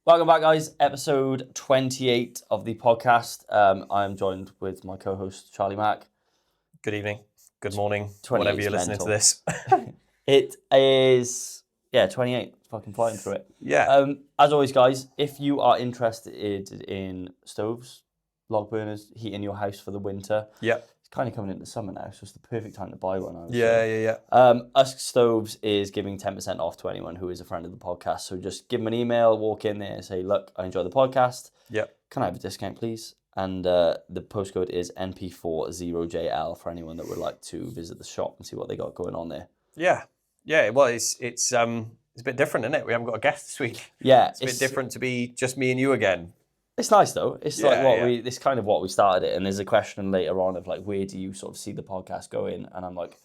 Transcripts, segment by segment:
Welcome back, guys. Episode 28 of the podcast. I'm joined with my co-host, Charlie Mack. Good evening, good morning, 28 whenever is you're listening mental. to this. It is, 28. Fucking flying through it. Yeah. As always, guys, if you are interested in stoves, log burners, heating your house for the winter, Yeah. it's kind of coming into summer now, so it's the perfect time to buy one, I would Yeah, say. yeah. Usk Stoves is giving 10% off to anyone who is a friend of the podcast. So just give them an email, walk in there, say, look, I enjoy the podcast. Yeah. Can I have a discount, please? And the postcode is NP40JL for anyone that would like to visit the shop and see what they got going on there. Yeah. Yeah. Well, it's a bit different, isn't it? We haven't got a guest this week. Yeah, It's a bit different to be just me and you again. It's nice though. It's Yeah, it's kind of what we started it. And there's a question later on of like, where do you sort of see the podcast going? And I'm like,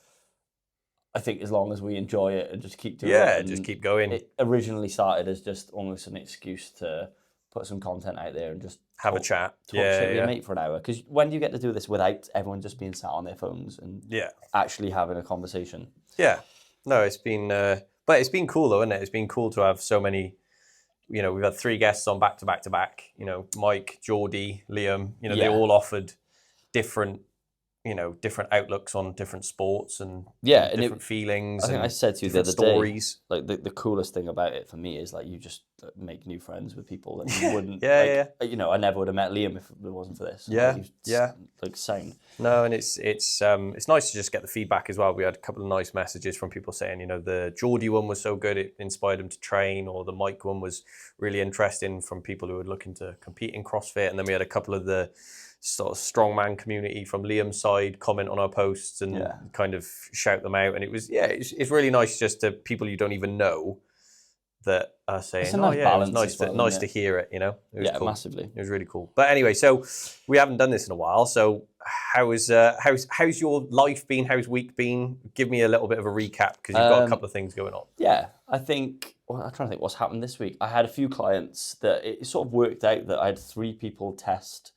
I think as long as we enjoy it and just keep doing it. Yeah, And just keep going. It originally started as just almost an excuse to put some content out there and just Have a chat. Talk shit with your mate for an hour. Because when do you get to do this without everyone just being sat on their phones and actually having a conversation? Yeah. No, it's been, but it's been cool though, isn't it? It's been cool to have so many. You know, we've had 3 guests on back to back to back. You know, Mike, Geordie, Liam. You know, they all offered different outlooks on different sports and different feelings. I think I said to you the other stories. Day, like the coolest thing about it for me is like you just make new friends with people that you wouldn't. You know, I never would have met Liam if it wasn't for this. Like sound. No, and it's nice to just get the feedback as well. We had a couple of nice messages from people saying, you know, the Geordie one was so good it inspired them to train, or the Mike one was really interesting from people who were looking to compete in CrossFit, and then we had a couple of the sort of strongman community from Liam's side comment on our posts and kind of shout them out, and it was it's really nice just to people you don't even know that are saying, it's a nice balance. Nice to hear it, you know. It was cool. Massively. It was really cool. But anyway, so we haven't done this in a while. So how's your life been? How's week been? Give me a little bit of a recap because you've got a couple of things going on. Yeah, I think. Well, I'm trying to think what's happened this week. I had a few clients that it sort of worked out that I had 3 people test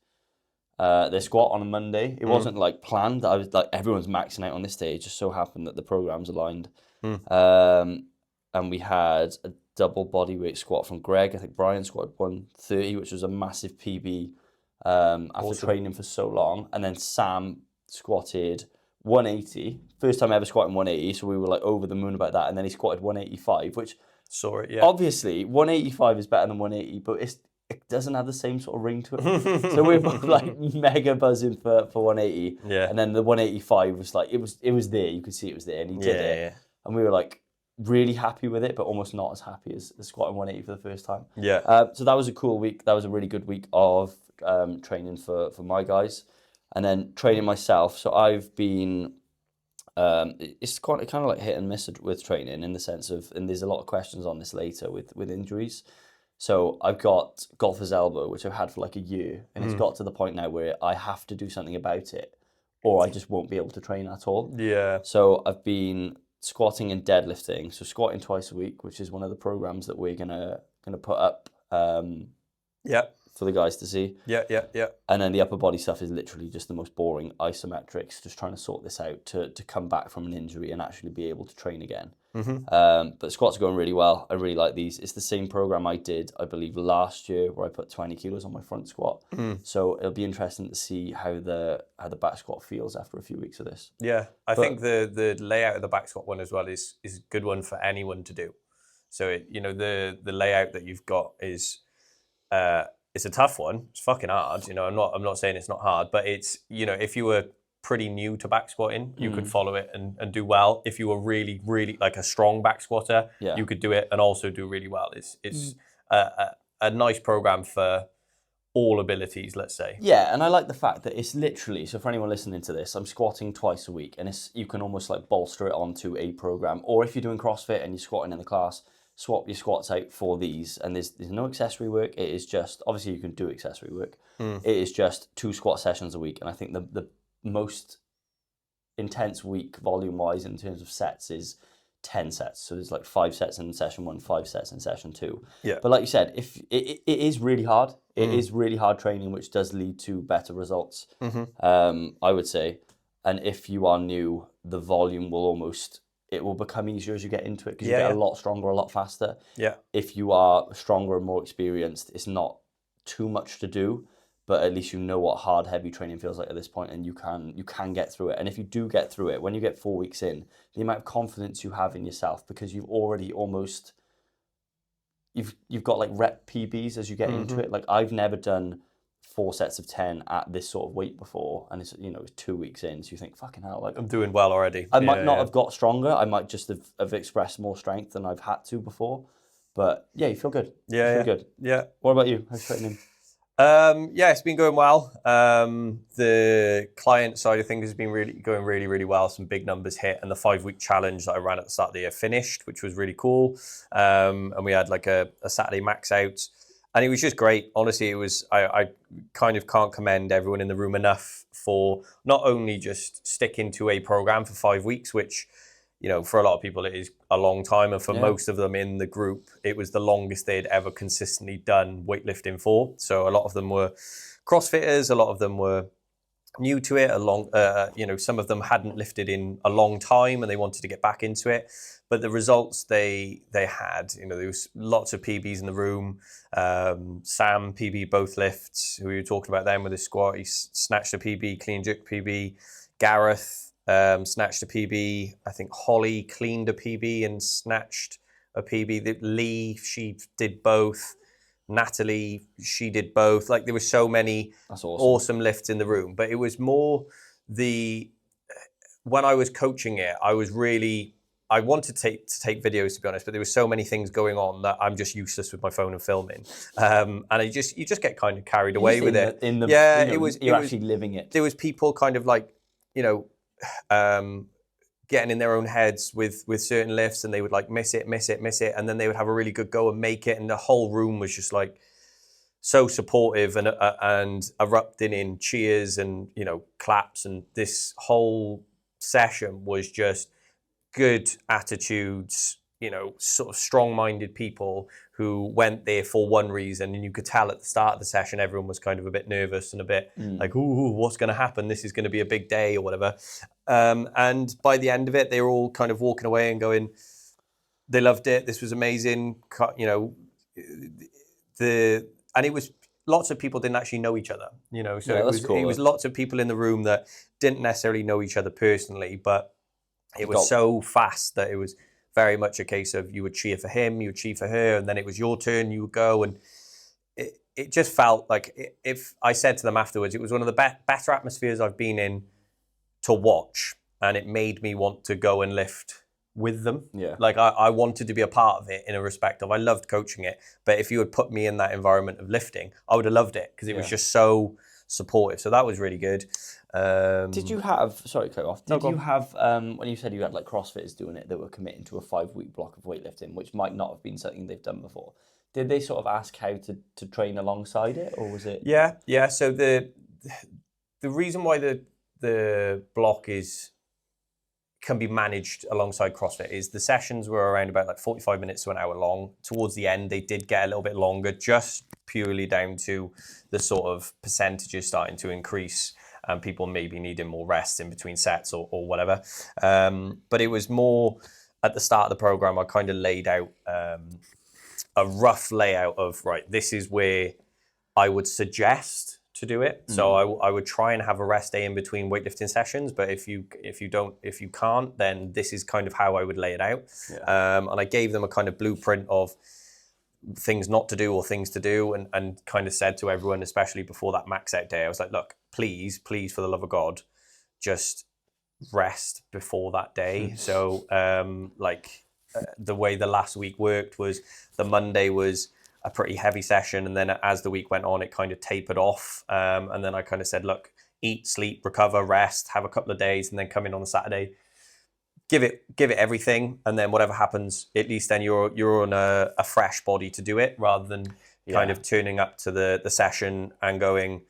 their squat on a Monday. It wasn't like planned. I was like, everyone's maxing out on this day. It just so happened that the program's aligned. And we had a double bodyweight squat from Greg. I think Brian squatted 130, which was a massive PB after training for so long. And then Sam squatted 180. First time ever squatting 180, so we were like over the moon about that. And then he squatted 185, which obviously 185 is better than 180, but it doesn't have the same sort of ring to it. So we were both like mega buzzing for 180. Yeah. And then the 185 was like, it was there. You could see it was there, and he did it. Yeah. And we were like really happy with it, but almost not as happy as squatting 180 for the first time. Yeah. So that was a cool week. That was a really good week of training for my guys. And then training myself. So I've been, it's kind of like hit and miss with training in the sense of, and there's a lot of questions on this later with injuries. So I've got golfer's elbow, which I've had for like a year, and it's got to the point now where I have to do something about it, or I just won't be able to train at all. Yeah. So I've been squatting and deadlifting. So squatting twice a week, which is one of the programs that we're gonna put up. For the guys to see. Yeah. And then the upper body stuff is literally just the most boring isometrics, just trying to sort this out to come back from an injury and actually be able to train again. But squats are going really well. I really like these. It's the same program I did, I believe, last year, where I put 20 kilos on my front squat. So it'll be interesting to see how the back squat feels after a few weeks of this. Yeah, I think the layout of the back squat one as well is a good one for anyone to do. So the layout that you've got is it's a tough one. It's fucking hard. You know, I'm not saying it's not hard, but it's, you know, if you were pretty new to back squatting, you could follow it and do well. If you were really, really like a strong back squatter, you could do it and also do really well. It's a nice program for all abilities, let's say. Yeah, and I like the fact that it's literally, so for anyone listening to this, I'm squatting twice a week, and you can almost like bolster it onto a program. Or if you're doing CrossFit and you're squatting in the class, swap your squats out for these, and there's no accessory work. It is just, obviously you can do accessory work. It is just 2 squat sessions a week, and I think the most intense week volume wise in terms of sets is 10 sets. So there's like 5 sets in session 1, 5 sets in session 2. Yeah. But like you said, if it is really hard. It is really hard training, which does lead to better results. I would say. And if you are new, the volume will almost it will become easier as you get into it because Yeah, you get yeah. a lot stronger, a lot faster. Yeah. If you are stronger and more experienced, it's not too much to do, but at least you know what hard, heavy training feels like at this point, and you can get through it. And if you do get through it, when you get 4 weeks in, the amount of confidence you have in yourself because you've already almost you've got like rep PBs as you get into it. Like I've never done 4 sets of 10 at this sort of weight before, and it's it's 2 weeks in, so you think fucking hell, like I'm doing well already. I might not have got stronger. I might just have expressed more strength than I've had to before. But yeah, you feel good. Yeah, you yeah. feel good. Yeah. What about you? How's training? Yeah, it's been going well. The client side of things has been going really well. Some big numbers hit, and the 5-week challenge that I ran at the start of the year finished, which was really cool. And we had like a Saturday max out, and it was just great. Honestly, it was. I kind of can't commend everyone in the room enough for not only just sticking to a program for 5 weeks, which for a lot of people, it is a long time. And for most of them in the group, it was the longest they'd ever consistently done weightlifting for. So a lot of them were CrossFitters. A lot of them were new to it. Some of them hadn't lifted in a long time and they wanted to get back into it. But the results they had, there was lots of PBs in the room. Sam, PB, both lifts, who we were talking about then with his squat, he snatched a PB, clean jerk PB. Gareth, snatched a PB. I think Holly cleaned a PB and snatched a PB. Lee, she did both. Natalie, she did both. Like there were so many awesome lifts in the room. But it was more when I was coaching it, I wanted to take videos, to be honest, but there were so many things going on that I'm just useless with my phone and filming. And you just get kind of carried away with it. You're actually living it. There was people kind of like, getting in their own heads with certain lifts, and they would like miss it, and then they would have a really good go and make it, and the whole room was just like so supportive and erupting in cheers and claps, and this whole session was just good attitudes, sort of strong-minded people who went there for one reason, and you could tell at the start of the session everyone was kind of a bit nervous and a bit like, ooh, what's going to happen? This is going to be a big day or whatever. And by the end of it, they were all kind of walking away and going, they loved it. This was amazing. And it was lots of people didn't actually know each other, so it was cool. It was lots of people in the room that didn't necessarily know each other personally, but it was so fast that it was very much a case of you would cheer for him, you would cheer for her, and then it was your turn, you would go. And it just felt like, if I said to them afterwards, it was one of the better atmospheres I've been in to watch, and it made me want to go and lift with them. Yeah. Like I wanted to be a part of it in a respect of, I loved coaching it, but if you had put me in that environment of lifting, I would have loved it because it was just so supportive. So that was really good. Did you have, sorry to cut off, did you have, when you said you had like CrossFitters doing it that were committing to a 5-week block of weightlifting, which might not have been something they've done before, did they sort of ask how to train alongside it, or was it? Yeah. So the reason why the block can be managed alongside CrossFit is the sessions were around about like 45 minutes to an hour long. Towards the end, they did get a little bit longer, just purely down to the sort of percentages starting to increase and people maybe needing more rest in between sets or whatever. But it was more at the start of the program, I kind of laid out a rough layout of, right, this is where I would suggest to do it. So I would try and have a rest day in between weightlifting sessions, but if you can't, then this is kind of how I would lay it out. And I gave them a kind of blueprint of things not to do or things to do, and kind of said to everyone, especially before that max out day, I was like, look, please, for the love of God, just rest before that day. So the way the last week worked was the Monday was a pretty heavy session, and then as the week went on, it kind of tapered off. And then I kind of said, look, eat, sleep, recover, rest, have a couple of days, and then come in on the Saturday, give it everything, and then whatever happens, at least then you're on a fresh body to do it, rather than kind of turning up to the session and going,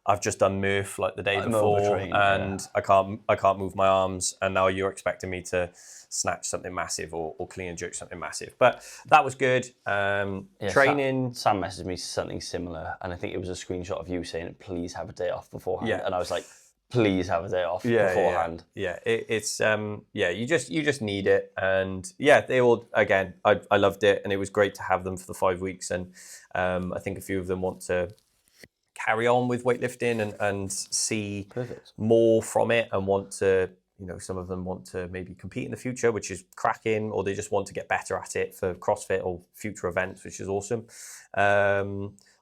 I've just done Murph like the day before, and I can't move my arms, and now you're expecting me to snatch something massive or clean and jerk something massive. But that was good. Training. Sam messaged me something similar, and I think it was a screenshot of you saying, please have a day off beforehand. Yeah. And I was like, please have a day off beforehand. It's you just need it, and they all, again, I loved it, and it was great to have them for the 5 weeks, and I think a few of them want to carry on with weightlifting and see more from it, and want to, some of them want to maybe compete in the future, which is cracking, or they just want to get better at it for CrossFit or future events, which is awesome.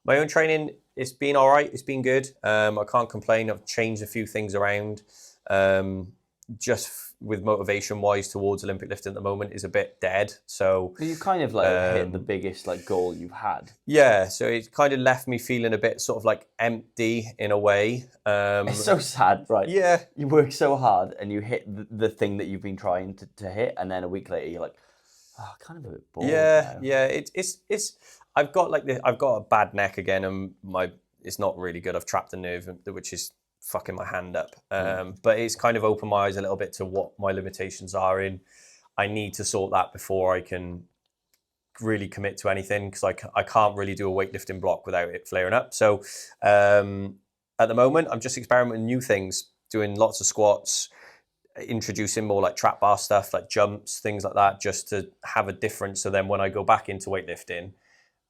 My own training, it's been all right. It's been good. I can't complain. I've changed a few things around. Just with motivation wise towards Olympic lifting at the moment is a bit dead. So you kind of like hit the biggest like goal you've had. Yeah. So it kind of left me feeling a bit sort of like empty in a way. It's so sad, right? Yeah. You work so hard and you hit the thing that you've been trying to hit, and then a week later you're like, kind of a bit bored. Yeah. now. Yeah. It's. I've got a bad neck again, and it's not really good. I've trapped a nerve, which is fucking my hand up. But it's kind of opened my eyes a little bit to what my limitations are in. I need to sort that before I can really commit to anything, because I can't really do a weightlifting block without it flaring up. So at the moment, I'm just experimenting new things, doing lots of squats, introducing more like trap bar stuff, like jumps, things like that, just to have a difference. So then when I go back into weightlifting,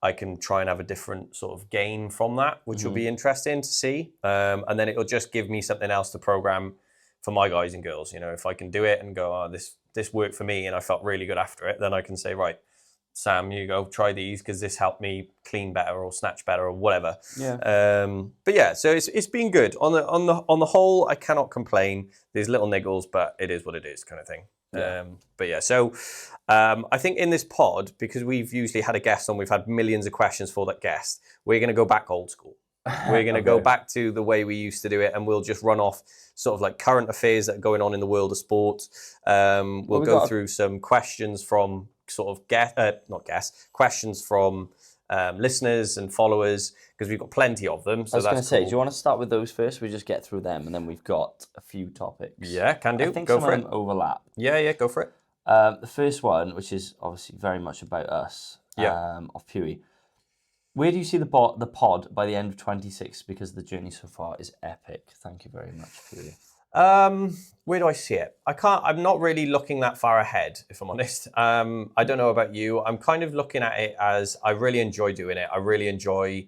I can try and have a different sort of gain from that, which will be interesting to see. And then it'll just give me something else to program for my guys and girls. If I can do it and go, this worked for me and I felt really good after it, then I can say, right, Sam, you go try these because this helped me clean better or snatch better or whatever. Yeah. But yeah, so it's been good on the whole. I cannot complain. There's little niggles, but it is what it is, kind of thing. Yeah. But yeah, so I think in this pod, because we've usually had a guest on, we've had millions of questions for that guest. We're going to go back old school. We're going to go back to the way we used to do it, and we'll just run off sort of like current affairs that are going on in the world of sport. We'll go through some questions from sort of questions from listeners and followers, because we've got plenty of them. So I was going to say, do you want to start with those first? We just get through them, and then we've got a few topics. Yeah, can do. I think go some for of it. them overlap. Yeah, go for it. The first one, which is obviously very much about us, of Pewee. Where do you see the pod by the end of 26? Because the journey so far is epic. Thank you very much, Pewee. Where do I see it? I'm not really looking that far ahead, if I'm honest. I don't know about you. I'm kind of looking at it as I really enjoy doing it. I really enjoy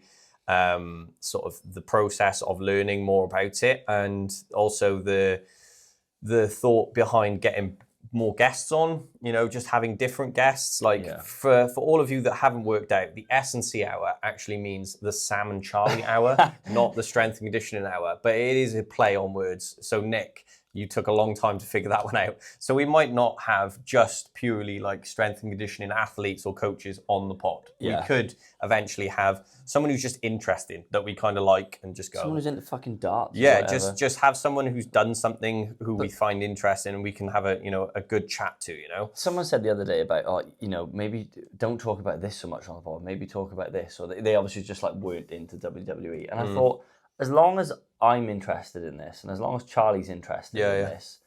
sort of the process of learning more about it, and also the thought behind getting more guests on, just having different guests. For all of you that haven't worked out, the S&C hour actually means the Sam and Charlie hour, not the strength and conditioning hour, but it is a play on words. So Nick, you took a long time to figure that one out. So we might not have just purely like strength and conditioning athletes or coaches on the pod. Yeah. We could eventually have someone who's just interesting that we kind of like and just go. Someone who's into fucking darts. Yeah, just have someone who's done something who we find interesting, and we can have a good chat to. Someone said the other day about, maybe don't talk about this so much on the pod. Maybe talk about this, or they obviously just like weren't into WWE. And I thought, as long as I'm interested in this, and as long as Charlie's interested in this,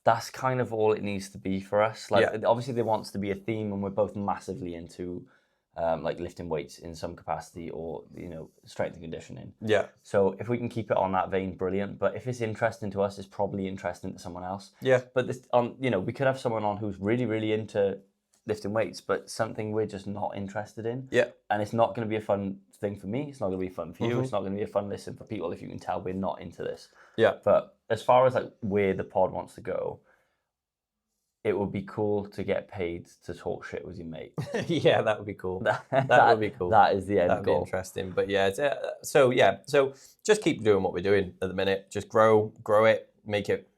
that's kind of all it needs to be for us. Obviously there wants to be a theme, and we're both massively into like lifting weights in some capacity, or strength and conditioning. Yeah. So if we can keep it on that vein, brilliant. But if it's interesting to us, it's probably interesting to someone else. Yeah. But this, we could have someone on who's really, really into lifting weights, but something we're just not interested in. Yeah. And it's not going to be a fun thing for me. It's not going to be fun for you. It's not going to be a fun listen for people if you can tell we're not into this. Yeah. But as far as like where the pod wants to go, it would be cool to get paid to talk shit with your mate. Yeah, that would be cool. That would be cool. That is the end That'd goal. Be interesting. But yeah, so just keep doing what we're doing at the minute. Just grow it, make it,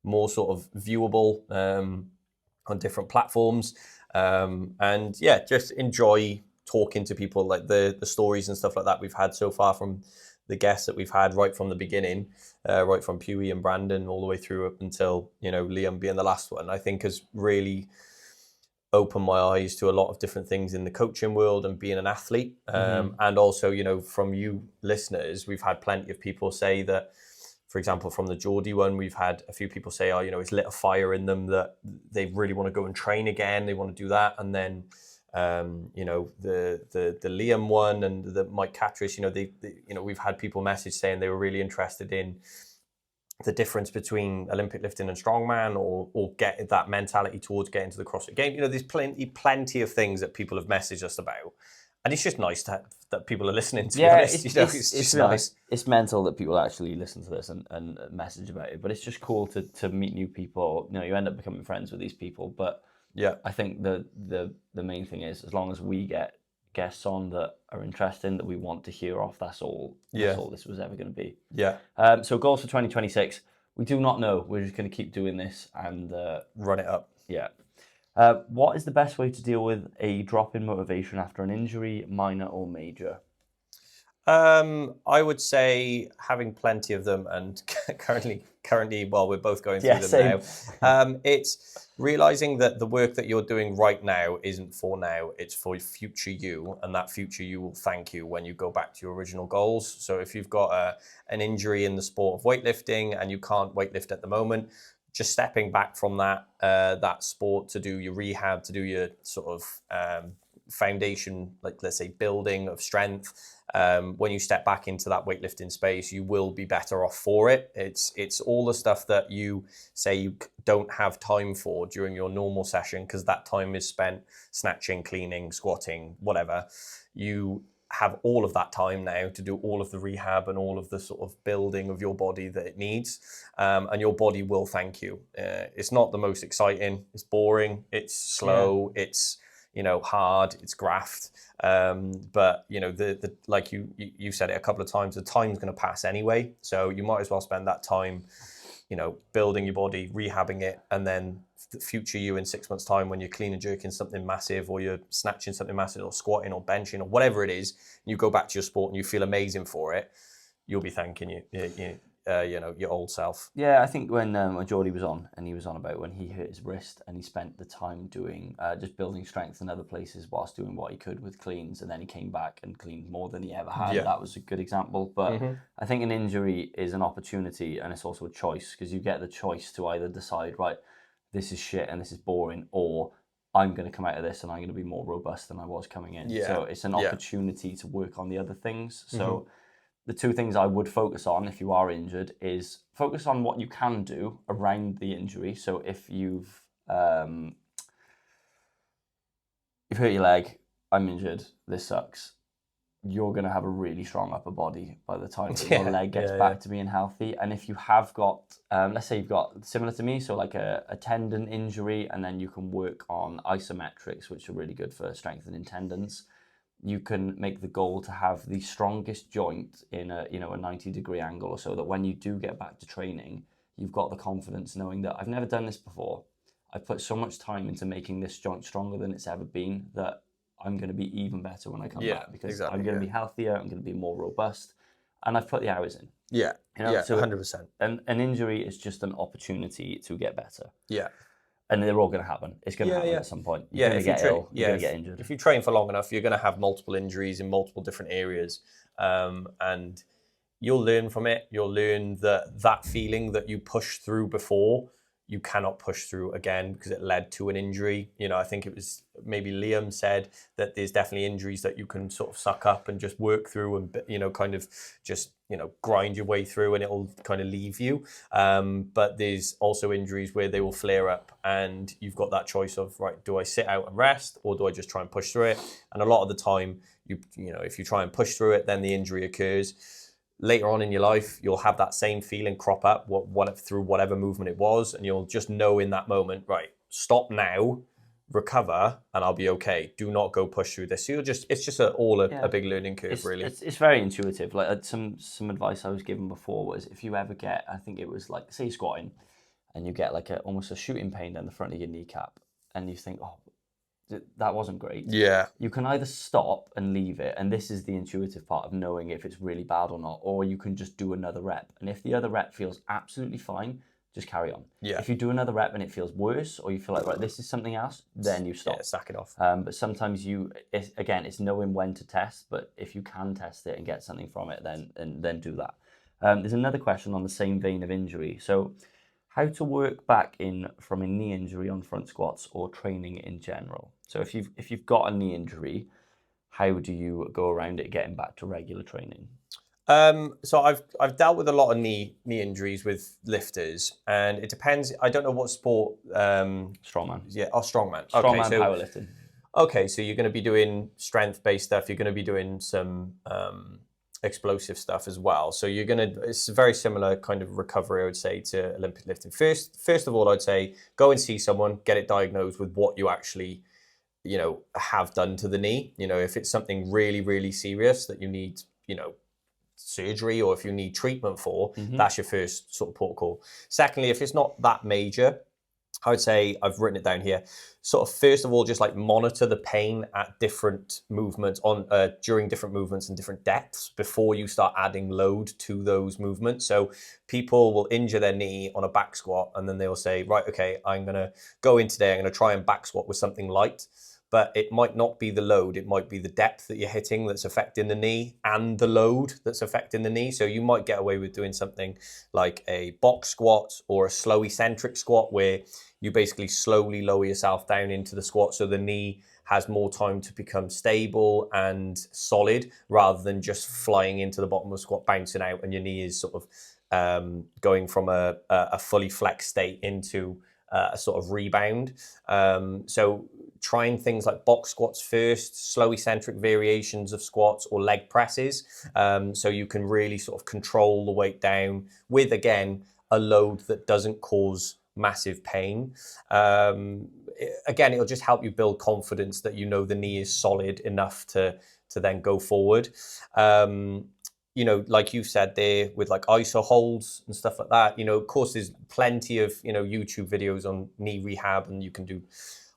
more sort of viewable on different platforms. And yeah, just enjoy talking to people, like the stories and stuff like that we've had so far from the guests that we've had right from the beginning, right from Pewee and Brandon all the way through up until, Liam being the last one, I think has really opened my eyes to a lot of different things in the coaching world and being an athlete. And also, from you listeners, we've had plenty of people say that, for example, from the Geordie one, we've had a few people say, it's lit a fire in them that they really want to go and train again. They want to do that. And then, the Liam one and the Mike Catris, we've had people message saying they were really interested in the difference between Olympic lifting and strongman, or get that mentality towards getting to the CrossFit game. You know, there's plenty of things that people have messaged us about, and it's just nice that people are listening. To be honest, it's just nice. It's mental that people actually listen to this and message about it, but it's just cool to meet new people. You know, you end up becoming friends with these people. But Yeah, I think the main thing is, as long as we get guests on that are interesting, that we want to hear off, that's all this was ever going to be. yeah. So goals for 2026, we do not know. We're just going to keep doing this and Run it up. yeah. What is the best way to deal with a drop in motivation after an injury, minor or major? I would say having plenty of them, and currently, while we're both going through them now, it's realizing that the work that you're doing right now isn't for now; it's for future you, and that future you will thank you when you go back to your original goals. So, if you've got an injury in the sport of weightlifting and you can't weightlift at the moment, just stepping back from that sport to do your rehab, to do your sort of foundation, like let's say building of strength. When you step back into that weightlifting space, you will be better off for it. It's all the stuff that you say you don't have time for during your normal session, because that time is spent snatching, cleaning, squatting, whatever. You have all of that time now to do all of the rehab and all of the sort of building of your body that it needs, and your body will thank you. It's not the most exciting. It's boring. It's slow. Yeah. It's hard. It's graft. But the like you said it a couple of times, the time's going to pass anyway. So you might as well spend that time, building your body, rehabbing it, and then the future you in 6 months' time, when you're clean and jerking something massive, or you're snatching something massive, or squatting, or benching, or whatever it is, and you go back to your sport and you feel amazing for it, you'll be thanking your old self. Yeah, I think when Geordie was on, and he was on about when he hurt his wrist and he spent the time doing just building strength in other places whilst doing what he could with cleans, and then he came back and cleaned more than he ever had. Yeah. That was a good example. But I think an injury is an opportunity, and it's also a choice, because you get the choice to either decide, right, this is shit and this is boring, or I'm going to come out of this and I'm going to be more robust than I was coming in. Yeah. So it's an opportunity to work on the other things. So the two things I would focus on if you are injured is focus on what you can do around the injury. So if you've hurt your leg, I'm injured, this sucks, you're going to have a really strong upper body by the time that your leg gets back to being healthy. And if you have got, let's say you've got, similar to me, so like a tendon injury, and then you can work on isometrics, which are really good for strengthening tendons. You can make the goal to have the strongest joint in a 90-degree angle, or so that when you do get back to training, you've got the confidence knowing that I've never done this before. I've put so much time into making this joint stronger than it's ever been, that I'm going to be even better when I come back, because I'm going to be healthier, I'm going to be more robust, and I've put the hours in. Yeah, so 100%. And an injury is just an opportunity to get better. Yeah. And they're all going to happen. It's going to happen at some point. You're going to get ill. You're going to get injured. If you train for long enough, you're going to have multiple injuries in multiple different areas. And you'll learn from it. You'll learn that feeling that you pushed through before, you cannot push through again because it led to an injury. I think it was maybe Liam said that there's definitely injuries that you can sort of suck up and just work through and, kind of just, grind your way through, and it'll kind of leave you. But there's also injuries where they will flare up, and you've got that choice of, right, do I sit out and rest, or do I just try and push through it? And a lot of the time, if you try and push through it, then the injury occurs. Later on in your life, you'll have that same feeling crop up through whatever movement it was, and you'll just know in that moment, right, stop now, recover, and I'll be okay. Do not go push through this. So it's just a big learning curve, really. It's very intuitive. Like some advice I was given before was, if you ever get, I think it was like, say you're squatting, and you get like almost a shooting pain down the front of your kneecap, and you think, oh, that wasn't great. Yeah. You can either stop and leave it, and this is the intuitive part of knowing if it's really bad or not, or you can just do another rep. And if the other rep feels absolutely fine, just carry on. Yeah. If you do another rep and it feels worse, or you feel like, right, this is something else, then you stop. Yeah, sack it off. But sometimes it's knowing when to test, but if you can test it and get something from it, then do that. There's another question on the same vein of injury. So, how to work back in from a knee injury on front squats or training in general. So if you've got a knee injury, how do you go around it getting back to regular training? So I've dealt with a lot of knee injuries with lifters, and it depends. I don't know what sport. Strongman. Yeah, strongman. Okay, Strongman so powerlifting. you're going to be doing strength-based stuff. You're going to be doing some explosive stuff as well. So it's a very similar kind of recovery, I would say, to Olympic lifting. First of all, I'd say go and see someone, get it diagnosed with what you actually, have done to the knee. If it's something really, really serious that you need, surgery, or if you need treatment for, that's your first sort of port call. Secondly, if it's not that major, I would say, I've written it down here, sort of first of all, just like monitor the pain at different movements during different movements and different depths before you start adding load to those movements. So people will injure their knee on a back squat, and then they'll say, right, okay, I'm going to go in today, I'm going to try and back squat with something light. But it might not be the load, it might be the depth that you're hitting that's affecting the knee, and the load that's affecting the knee. So you might get away with doing something like a box squat or a slow eccentric squat, where you basically slowly lower yourself down into the squat so the knee has more time to become stable and solid, rather than just flying into the bottom of the squat, bouncing out, and your knee is sort of going from a fully flexed state into a sort of rebound. So trying things like box squats first, slow eccentric variations of squats, or leg presses, so you can really sort of control the weight down with, again, a load that doesn't cause massive pain. Again, it'll just help you build confidence that the knee is solid enough to then go forward. Like you said there, with like ISO holds and stuff like that, of course, there's plenty of, YouTube videos on knee rehab, and you can do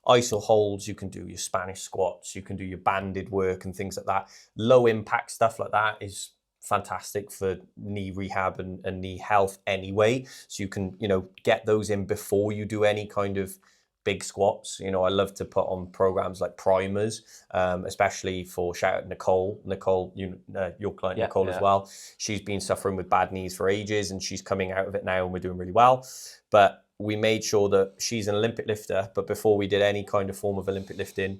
ISO holds, you can do your Spanish squats, you can do your banded work and things like that. Low impact stuff like that is fantastic for knee rehab and knee health anyway. So you can, get those in before you do any kind of big squats. I love to put on programs like primers, especially for, shout out Nicole, your client, Nicole, as well. She's been suffering with bad knees for ages, and she's coming out of it now, and we're doing really well. But we made sure that she's an Olympic lifter, but before we did any kind of form of Olympic lifting,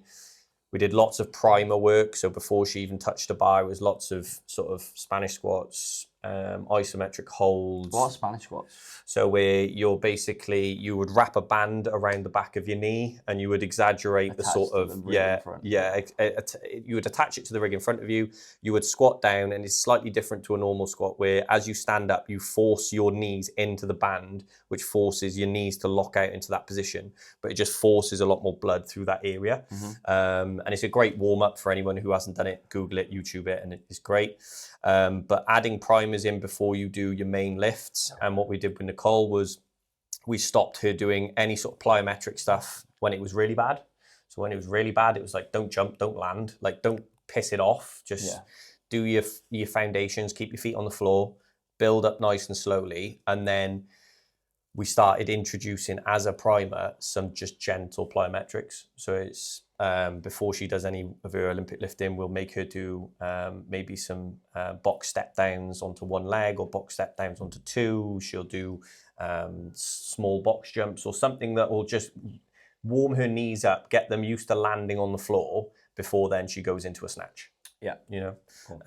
we did lots of primer work. So before she even touched a bar, it was lots of sort of Spanish squats, isometric holds. What are Spanish squats? So where you would wrap a band around the back of your knee, and you would exaggerate the sort of, you would attach it to the rig in front of you. You would squat down, and it's slightly different to a normal squat, where as you stand up, you force your knees into the band, which forces your knees to lock out into that position. But it just forces a lot more blood through that area. And it's a great warm up for anyone who hasn't done it. Google it, YouTube it, and it's great. But adding primers in before you do your main lifts. And what we did with Nicole was we stopped her doing any sort of plyometric stuff when it was really bad. So when it was really bad, it was like, don't jump, don't land, like don't piss it off. Just do your foundations, keep your feet on the floor, build up nice and slowly. And then we started introducing, as a primer, some just gentle plyometrics. So it's before she does any of her Olympic lifting, we'll make her do maybe some box step downs onto one leg, or box step downs onto two. She'll do small box jumps, or something that will just warm her knees up, get them used to landing on the floor before then she goes into a snatch. Yeah. Cool.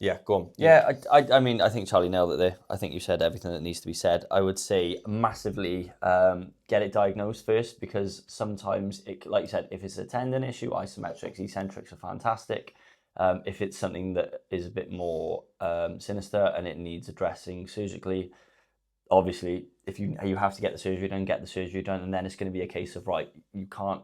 Yeah, go on. Yeah, I mean, I think Charlie nailed it there. I think you said everything that needs to be said. I would say massively get it diagnosed first, because sometimes, like you said, if it's a tendon issue, isometrics, eccentrics are fantastic. If it's something that is a bit more sinister and it needs addressing surgically, obviously, if you have to get the surgery done, get the surgery done, and then it's going to be a case of, right, you can't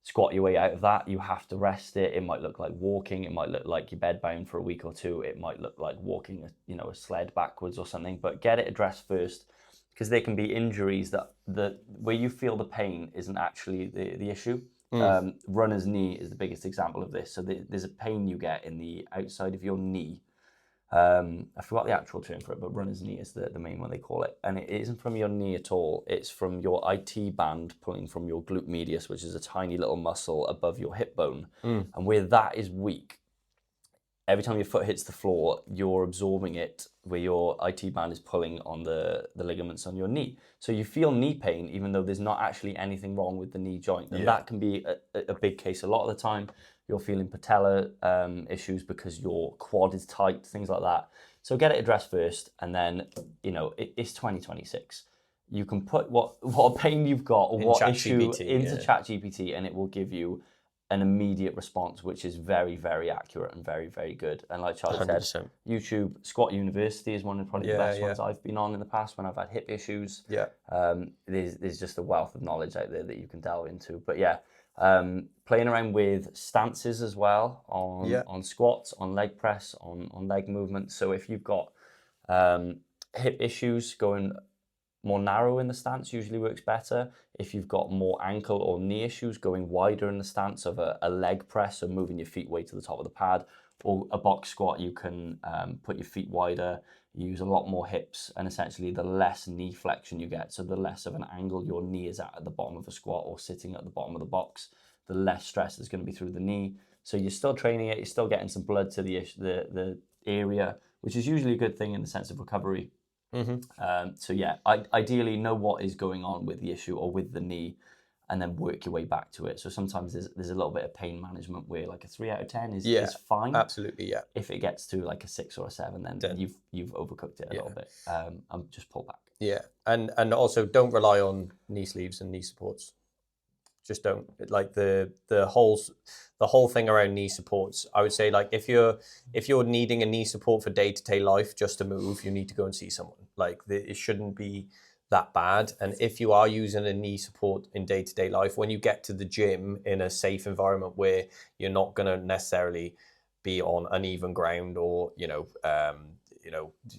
squat your way out of that. You have to rest it. It might look like walking. It might look like you're bedbound for a week or two. It might look like walking, a sled backwards or something. But get it addressed first, because there can be injuries that where you feel the pain isn't actually the issue. Runner's knee is the biggest example of this. So there's a pain you get in the outside of your knee. I forgot the actual term for it, but runner's knee is the main one they call it. And it isn't from your knee at all. It's from your IT band pulling from your glute medius, which is a tiny little muscle above your hip bone. And where that is weak, every time your foot hits the floor, you're absorbing it where your IT band is pulling on the ligaments on your knee. So you feel knee pain, even though there's not actually anything wrong with the knee joint. And that can be a big case. A lot of the time, you're feeling patella issues because your quad is tight, things like that. So get it addressed first, and then, it's 2026. You can put what pain you've got or what issue into ChatGPT, and it will give you an immediate response, which is very, very accurate and very, very good. And like Charlie 100%. Said, YouTube Squat University is one of probably the best ones I've been on in the past when I've had hip issues. Yeah. There's just a wealth of knowledge out there that you can delve into. But playing around with stances as well on squats, on leg press, on leg movements. So if you've got hip issues, going more narrow in the stance usually works better. If you've got more ankle or knee issues, going wider in the stance of a leg press, so moving your feet way to the top of the pad, or a box squat, you can put your feet wider, use a lot more hips, and essentially the less knee flexion you get, so the less of an angle your knee is at the bottom of a squat or sitting at the bottom of the box, the less stress is going to be through the knee. So you're still training it, you're still getting some blood to the area, which is usually a good thing in the sense of recovery. Ideally know what is going on with the issue or with the knee, and then work your way back to it. So sometimes there's a little bit of pain management where like a 3 out of 10 is fine. Absolutely, yeah. If it gets to like a 6 or a 7, then you've overcooked it a little bit. Just pull back. Yeah, and also don't rely on knee sleeves and knee supports. Just don't. Like the whole thing around knee supports, I would say, like if you're needing a knee support for day-to-day life just to move, you need to go and see someone. Like it shouldn't be that bad. And if you are using a knee support in day-to-day life, when you get to the gym in a safe environment where you're not going to necessarily be on uneven ground or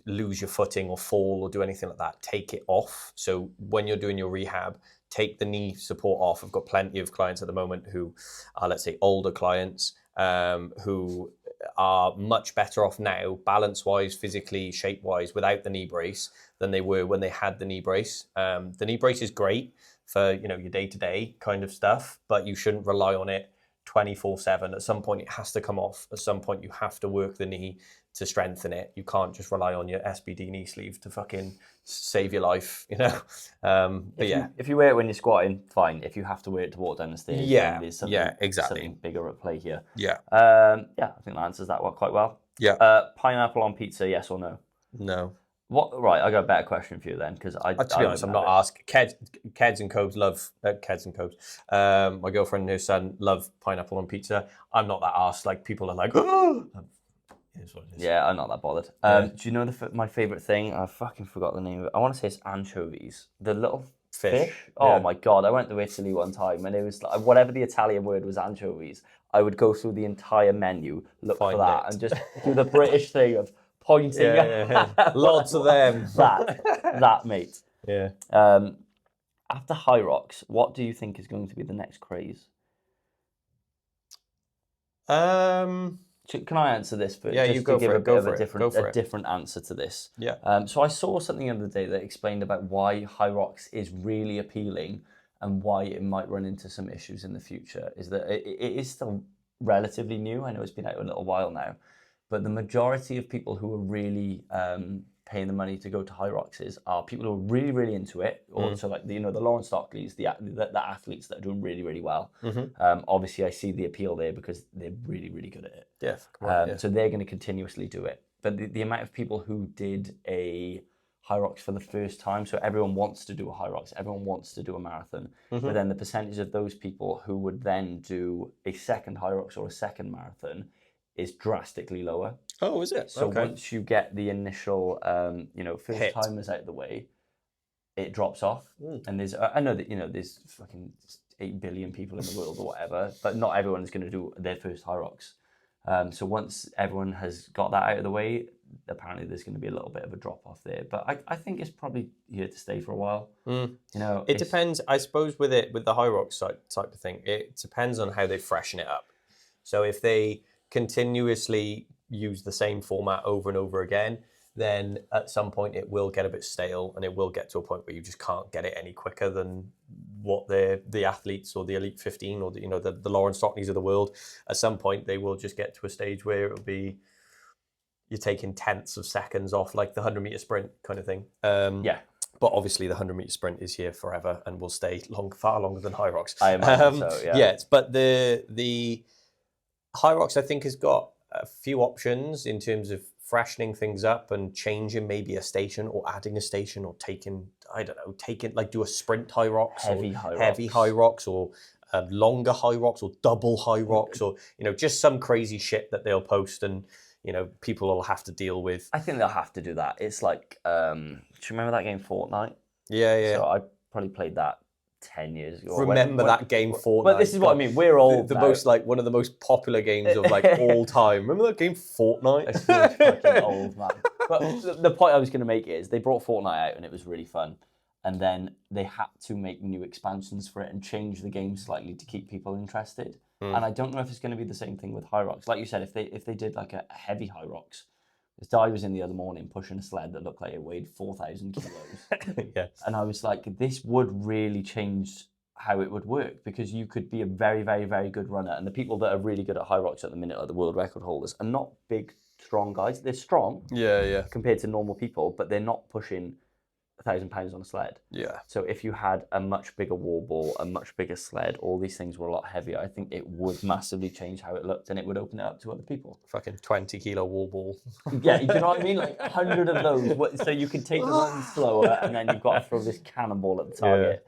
lose your footing or fall or do anything like that, take it off. So when you're doing your rehab, take the knee support off. I've got plenty of clients at the moment who are, let's say, older clients who are much better off now, balance-wise, physically, shape-wise, without the knee brace than they were when they had the knee brace. The knee brace is great for your day-to-day kind of stuff, but you shouldn't rely on it 24/7. At some point, it has to come off. At some point, you have to work the knee to strengthen it. You can't just rely on your SBD knee sleeve to fucking save your life, If you wear it when you're squatting, fine. If you have to wear it to walk down the stairs, then there's something bigger at play here. I think that answers that one quite well. Pineapple on pizza, yes or no? No. What? Right, I got a better question for you then, because to be honest, I'm not asked. Keds and Cobes love Keds and Cobes. My girlfriend and her son love pineapple on pizza. I'm not that asked. Like people are like, oh. It is what it is. Yeah, I'm not that bothered. Do you know my favorite thing? I fucking forgot the name of it. I want to say it's anchovies. The little fish. Oh my god! I went to Italy one time, and it was like whatever the Italian word was, anchovies. I would go through the entire menu, look for that, and just do the British thing of pointing. Lots of them. That mate. Yeah. After High Rocks, what do you think is going to be the next craze? Can I answer this first? Yeah, you go for it. Go for it. A different answer to this. Yeah. So I saw something the other day that explained about why High Rocks is really appealing and why it might run into some issues in the future. Is that it is still relatively new. I know it's been out a little while now, but the majority of people who are really paying the money to go to High Rocks are people who are really, really into it. Or so like the Lawrence Stockleys, the athletes that are doing really, really well. Obviously, I see the appeal there because they're really, really good at it. Yeah. So they're going to continuously do it. But the amount of people who did a High Rocks for the first time, so everyone wants to do a High Rocks, everyone wants to do a marathon, but then the percentage of those people who would then do a second High Rocks or a second marathon is drastically lower. Oh, is it? So once you get the initial, first timers out the way, it drops off. And I know that there's fucking 8 billion people in the world or whatever, but not everyone is going to do their first High Rocks. So once everyone has got that out of the way, apparently there's going to be a little bit of a drop off there. But I think it's probably here to stay for a while. It depends, I suppose, with the High Rocks type of thing. It depends on how they freshen it up. So if they continuously use the same format over and over again, then at some point it will get a bit stale and it will get to a point where you just can't get it any quicker than what the athletes or the elite 15 or the Lauren Stockneys of the world, at some point they will just get to a stage where it'll be you're taking tenths of seconds off, like the 100-meter sprint kind of thing. Yeah. But obviously the 100-meter sprint is here forever and will stay far longer than High Rocks. I imagine so, yeah. Yeah, but the High Rocks, I think, has got a few options in terms of freshening things up and changing maybe a station or adding a station or taking, like do a sprint High Rocks. Heavy High Rocks or longer High Rocks or double High Rocks or, just some crazy shit that they'll post and, people will have to deal with. I think they'll have to do that. It's like, do you remember that game Fortnite? Yeah. So I probably played that 10 years ago. Remember that game Fortnite? But this is what I mean. We're old. The most one of the most popular games of all time. Remember that game Fortnite? It's fucking old, man. But the point I was going to make is they brought Fortnite out and it was really fun, and then they had to make new expansions for it and change the game slightly to keep people interested. And I don't know if it's going to be the same thing with High Rocks. Like you said, if they did like a heavy High Rocks. This guy was in the other morning pushing a sled that looked like it weighed 4,000 kilos. Yeah. And I was like, this would really change how it would work, because you could be a very, very, very good runner. And the people that are really good at High Rocks at the minute, like the world record holders, are not big, strong guys. They're strong compared to normal people, but they're not pushing 1,000 pounds on a sled. Yeah. So if you had a much bigger wall ball, a much bigger sled, all these things were a lot heavier, I think it would massively change how it looked, and it would open it up to other people. Fucking 20-kilo wall ball. Yeah, you know what I mean? Like 100 of those. So you can take the run slower, and then you've got to throw this cannonball at the target.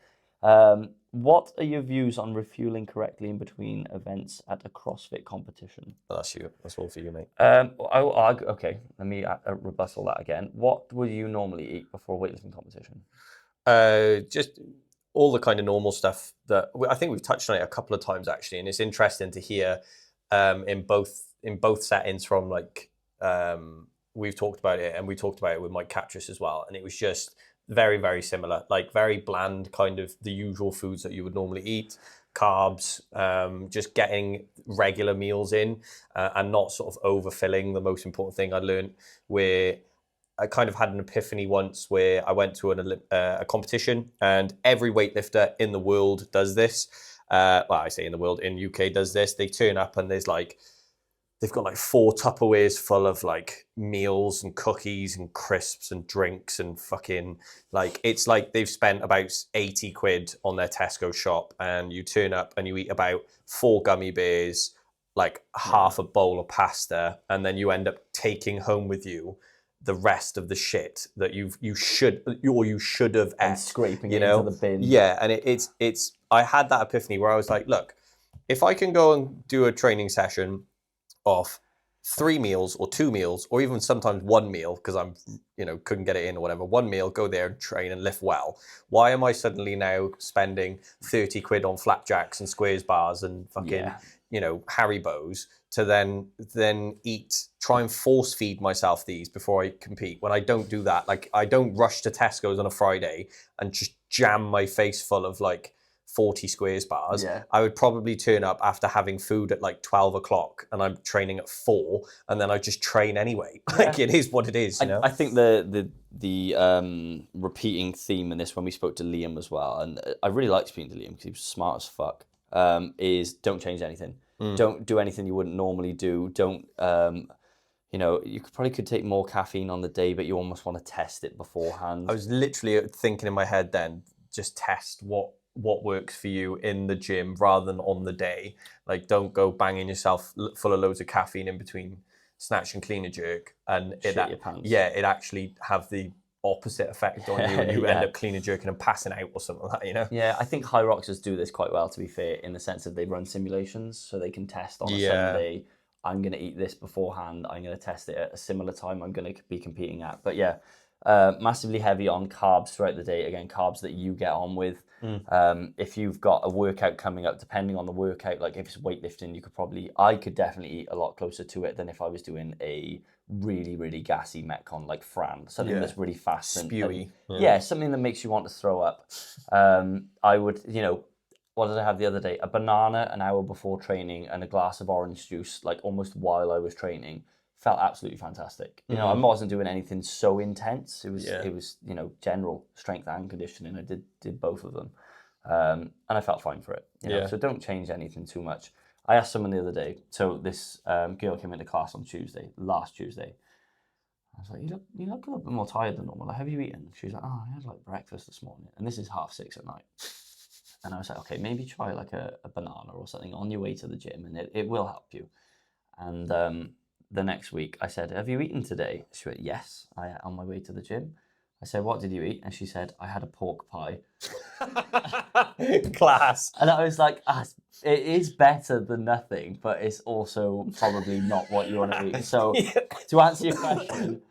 What are your views on refueling correctly in between events at a CrossFit competition? That's you. That's all for you, mate. Okay, let me rebuttal that again. What would you normally eat before a weightlifting competition? Just all the kind of normal stuff that I think we've touched on it a couple of times actually, and it's interesting to hear in both settings from we've talked about it, and we talked about it with Mike Catras as well, and it was just very, very similar, like very bland, kind of the usual foods that you would normally eat, carbs, just getting regular meals in and not sort of overfilling. The most important thing I learned, where I kind of had an epiphany once where I went to a competition, and every weightlifter in the world does this. I say in the world, in UK does this. They turn up and they've got 4 Tupperwares full of meals and cookies and crisps and drinks and fucking it's like they've spent about 80 quid on their Tesco shop, and you turn up and you eat about 4 gummy bears, half a bowl of pasta, and then you end up taking home with you the rest of the shit that you should have ate, and scraping it into the bin. Yeah, and it's I had that epiphany where I was like, look, if I can go and do a training session of 3 meals or 2 meals, or even sometimes 1 meal, because I'm, couldn't get it in or whatever, 1 meal, go there and train and lift well. Why am I suddenly now spending 30 quid on flapjacks and squares bars and fucking, Haribos to then try and force feed myself these before I compete, when I don't do that? I don't rush to Tesco's on a Friday and just jam my face full of 40 squares bars. Yeah. I would probably turn up after having food at 12 o'clock, and I'm training at 4, and then I just train anyway. It is what it is, you know? I think the repeating theme in this, when we spoke to Liam as well, and I really liked speaking to Liam because he was smart as fuck, is don't change anything. Don't do anything you wouldn't normally do. Don't, you could take more caffeine on the day, but you almost want to test it beforehand. I was literally thinking in my head then, just test what works for you in the gym rather than on the day. Don't go banging yourself full of loads of caffeine in between snatch and clean and jerk, and shit your pants. it actually have the opposite effect on you, and you end up clean and jerking and passing out or something like that, Yeah, I think High Rockers do this quite well, to be fair, in the sense that they run simulations, so they can test on a Sunday, I'm going to eat this beforehand, I'm going to test it at a similar time I'm going to be competing at. But massively heavy on carbs throughout the day. Again, carbs that you get on with. If you've got a workout coming up, depending on the workout, if it's weightlifting, I could definitely eat a lot closer to it than if I was doing a really, really gassy Metcon like Fran, something that's really fast and spewy. Something that makes you want to throw up. I would, what did I have the other day? A banana an hour before training and a glass of orange juice, almost while I was training. Felt absolutely fantastic. I wasn't doing anything so intense. It was general strength and conditioning. I did both of them. and I felt fine for it. You know? So don't change anything too much. I asked someone the other day. So this girl came into class on last Tuesday. I was like, you look a little bit more tired than normal. Like, have you eaten? She was like, oh, I had like breakfast this morning, and this is 6:30 at night. And I was like, okay, maybe try like a banana or something on your way to the gym, and it will help you. And the next week, I said, have you eaten today? She went, yes, on my way to the gym. I said, what did you eat? And she said, I had a pork pie. Class. And I was like, it is better than nothing, but it's also probably not what you want to eat. So to answer your question,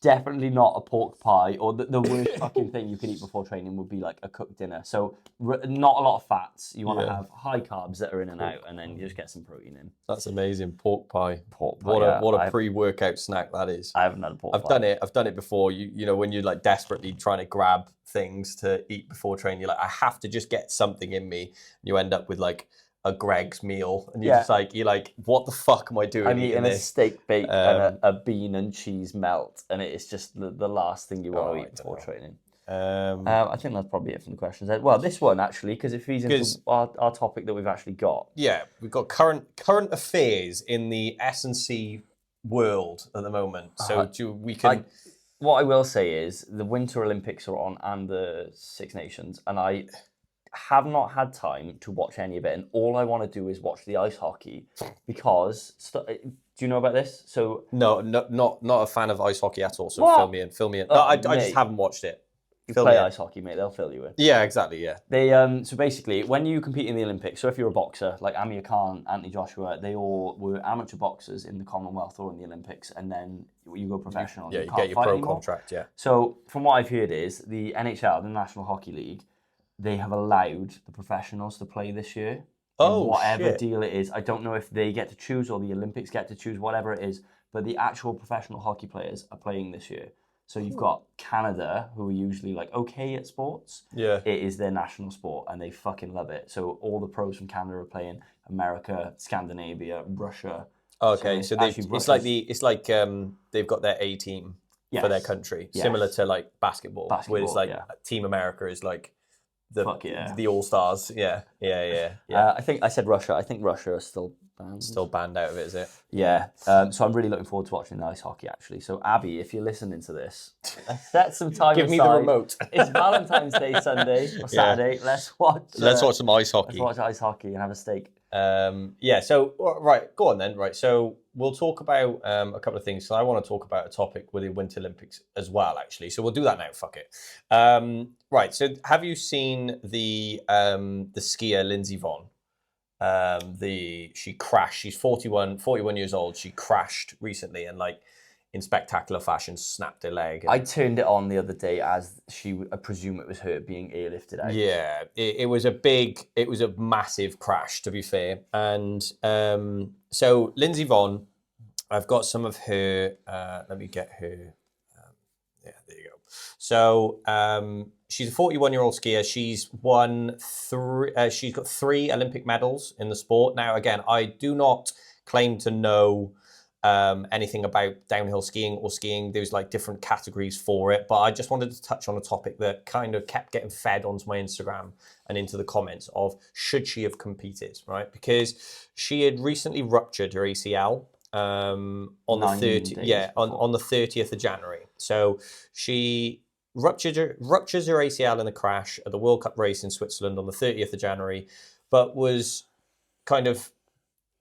definitely not a pork pie, or the worst fucking thing you could eat before training would be like a cooked dinner. So not a lot of fats. You want to have high carbs that are in and out, and then you just get some protein in. That's amazing. Pork pie. Pork pie. What a pre-workout snack that is. I haven't had a pork pie. I've done it before. You know, when you're like desperately trying to grab things to eat before training, you're like, I have to just get something in me. And you end up with like a Greg's meal, and you're like, what the fuck am I doing? I'm eating a steak bake and a bean and cheese melt, and it's just the last thing you want to eat before training. I think that's probably it from the questions. Well, this one actually, because it feeds into our topic that we've actually got. Yeah, we've got current affairs in the S&C world at the moment. So what I will say is the Winter Olympics are on and the Six Nations, and I have not had time to watch any of it, and all I want to do is watch the ice hockey because. Do you know about this? So not a fan of ice hockey at all. So fill me in. Oh, no, I just haven't watched it. You play ice hockey, mate. They'll fill you in. Yeah, exactly. Yeah. They so basically, when you compete in the Olympics, so if you're a boxer like Amir Khan, Anthony Joshua, they all were amateur boxers in the Commonwealth or in the Olympics, and then you go professional. You get your pro contract. Yeah. So from what I've heard is the NHL, the National Hockey League, they have allowed the professionals to play this year. Whatever deal it is. I don't know if they get to choose or the Olympics get to choose, whatever it is, but the actual professional hockey players are playing this year. So you've got Canada, who are usually like okay at sports. Yeah. It is their national sport and they fucking love it. So all the pros from Canada are playing. America, Scandinavia, Russia. Okay, so it's like they've got their A team for their country, similar to like basketball where it's like Team America is like the All Stars. Yeah. I think I said Russia. I think Russia is still banned. Still banned out of it, is it? Yeah. So I'm really looking forward to watching the ice hockey, actually. So Abby, if you're listening to this, set some time Give aside. me the remote. It's Valentine's Day Sunday or Saturday. Let's watch some ice hockey. Let's watch ice hockey and have a steak. So right, go on then. Right, so we'll talk about a couple of things. So I want to talk about a topic with the Winter Olympics as well, actually. So we'll do that now. Fuck it. Right. So have you seen the skier Lindsey Vonn? She crashed. She's 41 years old. She crashed recently and like in spectacular fashion snapped her leg. I turned it on the other day as I presume it was her being airlifted out. Yeah, it was a massive crash, to be fair. And so Lindsey Vonn, I've got some of her, let me get her, there you go. So she's a 41-year-old skier. She's she's got 3 Olympic medals in the sport. Now, again, I do not claim to know anything about downhill skiing or skiing. There's like different categories for it, but I just wanted to touch on a topic that kind of kept getting fed onto my Instagram and into the comments of should she have competed, right? Because she had recently ruptured her ACL on the 30th of January. So she ruptures her ACL in the crash at the World Cup race in Switzerland on the 30th of January, but was kind of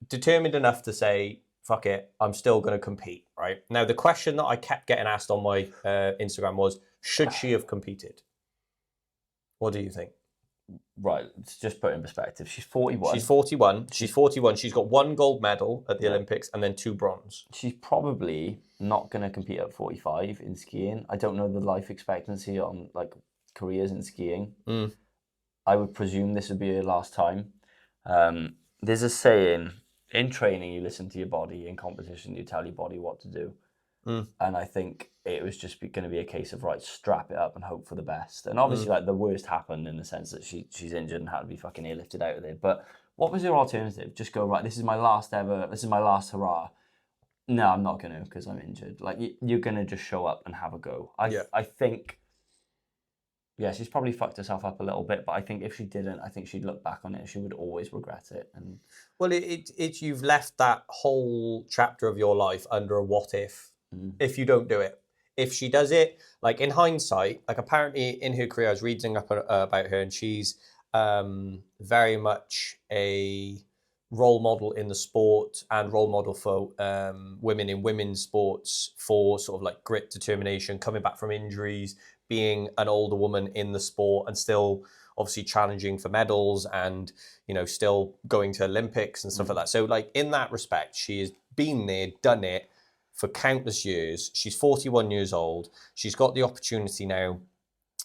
determined enough to say, fuck it, I'm still going to compete, right? Now, the question that I kept getting asked on my Instagram was, should she have competed? What do you think? Right, let's just put it in perspective. She's 41. She's 41. She's got 1 gold medal at the Olympics and then 2 bronze. She's probably not going to compete at 45 in skiing. I don't know the life expectancy on like careers in skiing. I would presume this would be her last time. There's a saying, in training, you listen to your body. In competition, you tell your body what to do. And I think it was just going to be a case of, right, strap it up and hope for the best. And obviously, like, the worst happened in the sense that she's injured and had to be fucking airlifted out of there. But what was her alternative? Just go, right, this is my last hurrah. No, I'm not going to because I'm injured. Like, you're going to just show up and have a go. I think Yeah, she's probably fucked herself up a little bit, but I think if she didn't, I think she'd look back on it and she would always regret it. And Well, it's you've left that whole chapter of your life under a what if you don't do it. If she does it, like in hindsight, like apparently in her career, I was reading up about her, and she's very much a role model in the sport and role model for women in women's sports for sort of like grit, determination, coming back from injuries, being an older woman in the sport and still obviously challenging for medals and, you know, still going to Olympics and stuff like that. So like in that respect, she has been there, done it for countless years. She's 41 years old. She's got the opportunity now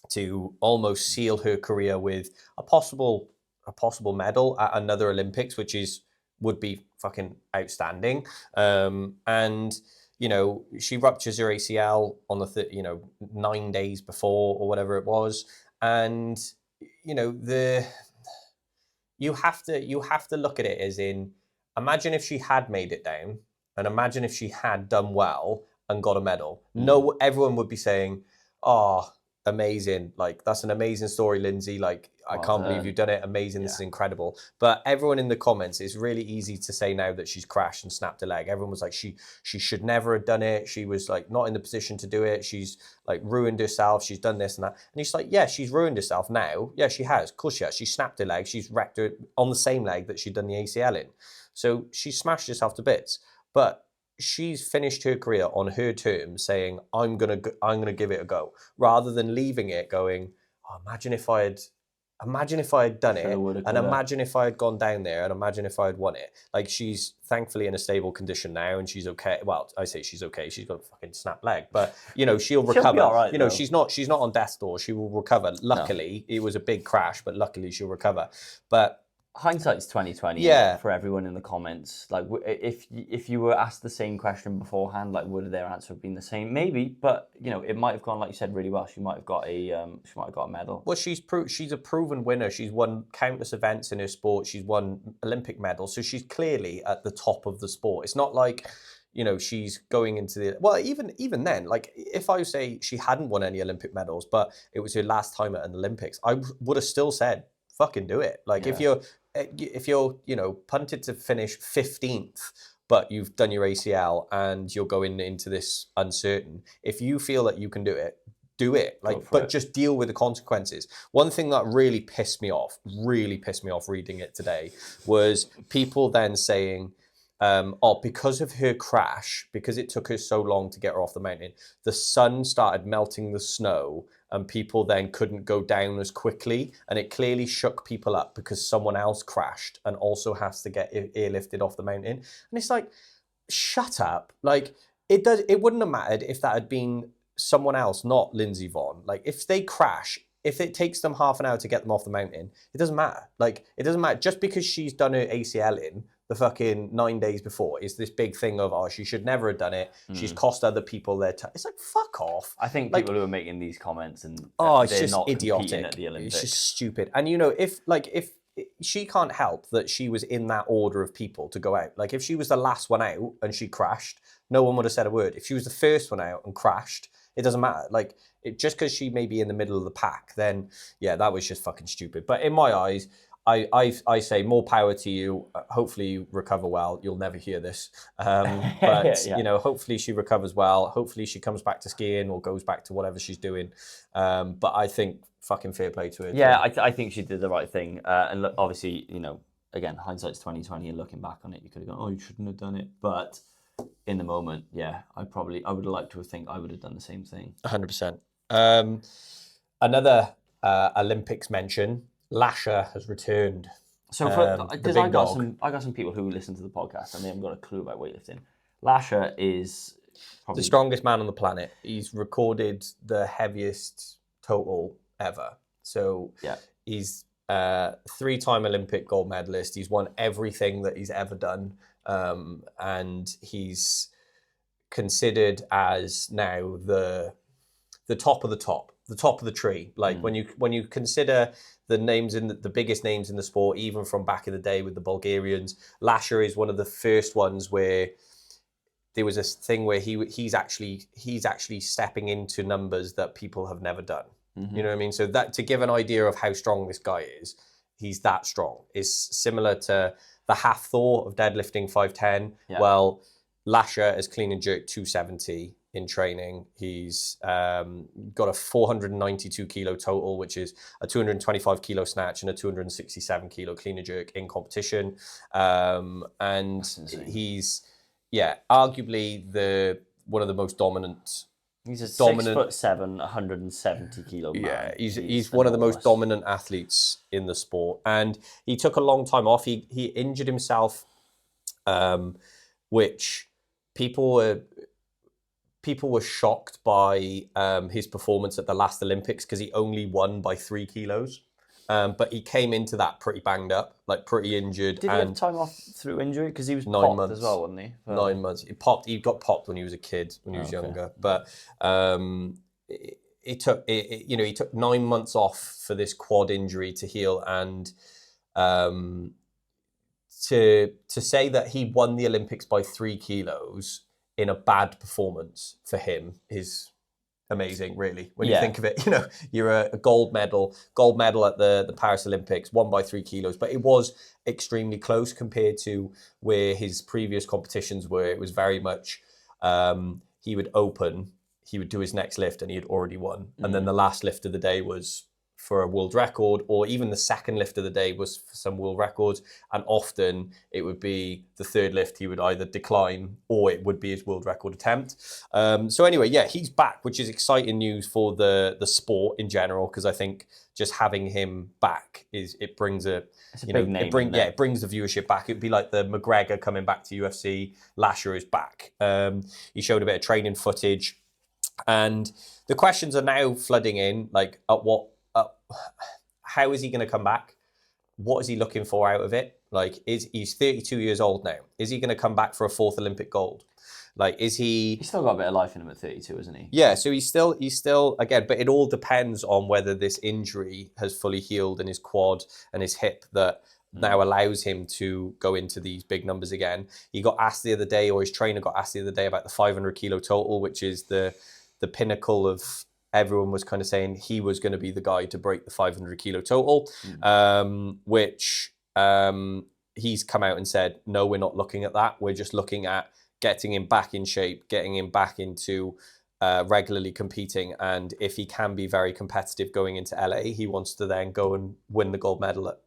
to almost seal her career with a possible medal at another Olympics, which would be fucking outstanding. And you know, she ruptures her ACL on the 9 days before or whatever it was, and you know you have to look at it as in, imagine if she had made it down, and imagine if she had done well and got a medal. No, everyone would be saying, "Oh, amazing! Like that's an amazing story, Lindsey. Like I can't believe you've done it. Amazing! This is incredible." But everyone in the comments, it's really easy to say now that she's crashed and snapped her leg. Everyone was like, she should never have done it. She was like not in the position to do it. She's like ruined herself. She's done this and that. And he's like, yeah, she's ruined herself now. Yeah, she has. Of course she has. She snapped her leg. She's wrecked her on the same leg that she'd done the ACL in. So she smashed herself to bits. But she's finished her career on her terms, saying, I'm gonna give it a go, rather than leaving it going, oh, imagine if I had done it, and imagine if I had gone down there, and imagine if I had won it. Like, she's thankfully in a stable condition now, and she's okay. Well, I say she's okay. She's got a fucking snapped leg, but you know she'll recover. Be all right, you know, she's not on death's door. She will recover. Luckily, it was a big crash, but luckily she'll recover. But hindsight's 2020 for everyone in the comments. Like, if you were asked the same question beforehand, like, would their answer have been the same? Maybe, but you know, it might have gone, like you said, really well. She might have got a medal. Well, she's a proven winner. She's won countless events in her sport. She's won Olympic medals, so she's clearly at the top of the sport. It's not like, you know, she's going into the, well, even then, like if I say she hadn't won any Olympic medals, but it was her last time at an Olympics, I would have still said, fucking do it. Like if you're, you know, punted to finish 15th, but you've done your ACL and you're going into this uncertain, if you feel that you can do it, do it. Like, but just deal with the consequences. One thing that really pissed me off reading it today, was people then saying, because of her crash, because it took her so long to get her off the mountain, the sun started melting the snow and people then couldn't go down as quickly, and it clearly shook people up because someone else crashed and also has to get airlifted off the mountain. And it's like, shut up. Like, it wouldn't have mattered if that had been someone else, not Lindsey Vonn. Like, if they crash, if it takes them half an hour to get them off the mountain, it doesn't matter. Like, it doesn't matter. Just because she's done her ACL in the fucking 9 days before is this big thing of, oh, she should never have done it. She's cost other people their time. It's like, fuck off. I think people who are making these comments and it's just not idiotic. At the Olympics. It's just stupid. And you know, if she can't help that she was in that order of people to go out. Like, if she was the last one out and she crashed, no one would have said a word. If she was the first one out and crashed, it doesn't matter. Like, just because she may be in the middle of the pack, then yeah, that was just fucking stupid. But in my eyes, I say more power to you. Hopefully you recover well. You'll never hear this. But, you know, hopefully she recovers well. Hopefully she comes back to skiing or goes back to whatever she's doing. But I think fucking fair play to her. Yeah, I think she did the right thing. And look, obviously, you know, again, hindsight's 2020, and looking back on it, you could have gone, oh, you shouldn't have done it. But in the moment, yeah, I would have liked to think I would have done the same thing. 100%. Another Olympics mention, Lasha has returned. So because I got some people who listen to the podcast and they haven't got a clue about weightlifting. Lasha is probably the strongest man on the planet. He's recorded the heaviest total ever. So he's 3-time Olympic gold medalist. He's won everything that he's ever done, and he's considered as now the top of the top. The top of the tree. Like when you consider the names in the biggest names in the sport, even from back in the day with the Bulgarians, Lasha is one of the first ones where there was this thing where he's actually stepping into numbers that people have never done. You know what I mean? So that, to give an idea of how strong this guy is, he's that strong. It's similar to the Hafthor of deadlifting 510. Yeah. Well, Lasha has clean and jerk 270 in training. He's got a 492 kilo total, which is a 225 kilo snatch and a 267 kilo clean and jerk in competition. And he's, arguably one of the most dominant. He's a 6'7", 170 kilo man. Yeah, he's one of the most dominant athletes in the sport, and he took a long time off. He injured himself, which people were shocked by his performance at the last Olympics, because he only won by 3 kilos. But he came into that pretty banged up, like pretty injured. Did he have time off through injury? Because he was 9 months as well, wasn't he? 9 months. He got popped when he was a kid, when he was younger. But he took 9 months off for this quad injury to heal, and to say that he won the Olympics by 3 kilos in a bad performance for him is amazing, really, when you think of it. You're a gold medal at the Paris Olympics, won by 3 kilos, but it was extremely close compared to where his previous competitions were. It was very much he would do his next lift and he had already won, and then the last lift of the day was for a world record, or even the second lift of the day was for some world records, and often it would be the third lift he would either decline or it would be his world record attempt. So anyway, he's back, which is exciting news for the sport in general, because I think just having him back brings a big name. It brings the viewership back. It'd be like the McGregor coming back to UFC. Lasha is back. He showed a bit of training footage, and the questions are now flooding in, like how is he going to come back? What is he looking for out of it? Like, he's 32 years old now. Is he going to come back for a 4th Olympic gold? Like, is he? He's still got a bit of life in him at 32, isn't he? Yeah. So he's still again, but it all depends on whether this injury has fully healed in his quad and his hip that now allows him to go into these big numbers again. He got asked the other day, or his trainer got asked the other day, about the 500 kilo total, which is the pinnacle of. Everyone was kind of saying he was going to be the guy to break the 500 kilo total, which he's come out and said, no, we're not looking at that. We're just looking at getting him back in shape, getting him back into regularly competing. And if he can be very competitive going into LA, he wants to then go and win the gold medal at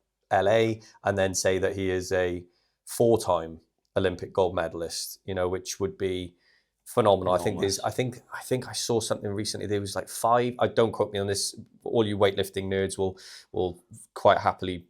LA, and then say that he is a 4-time Olympic gold medalist, which would be phenomenal. Enormous. I think I saw something recently. There was like 5. I don't quote me on this. All you weightlifting nerds will quite happily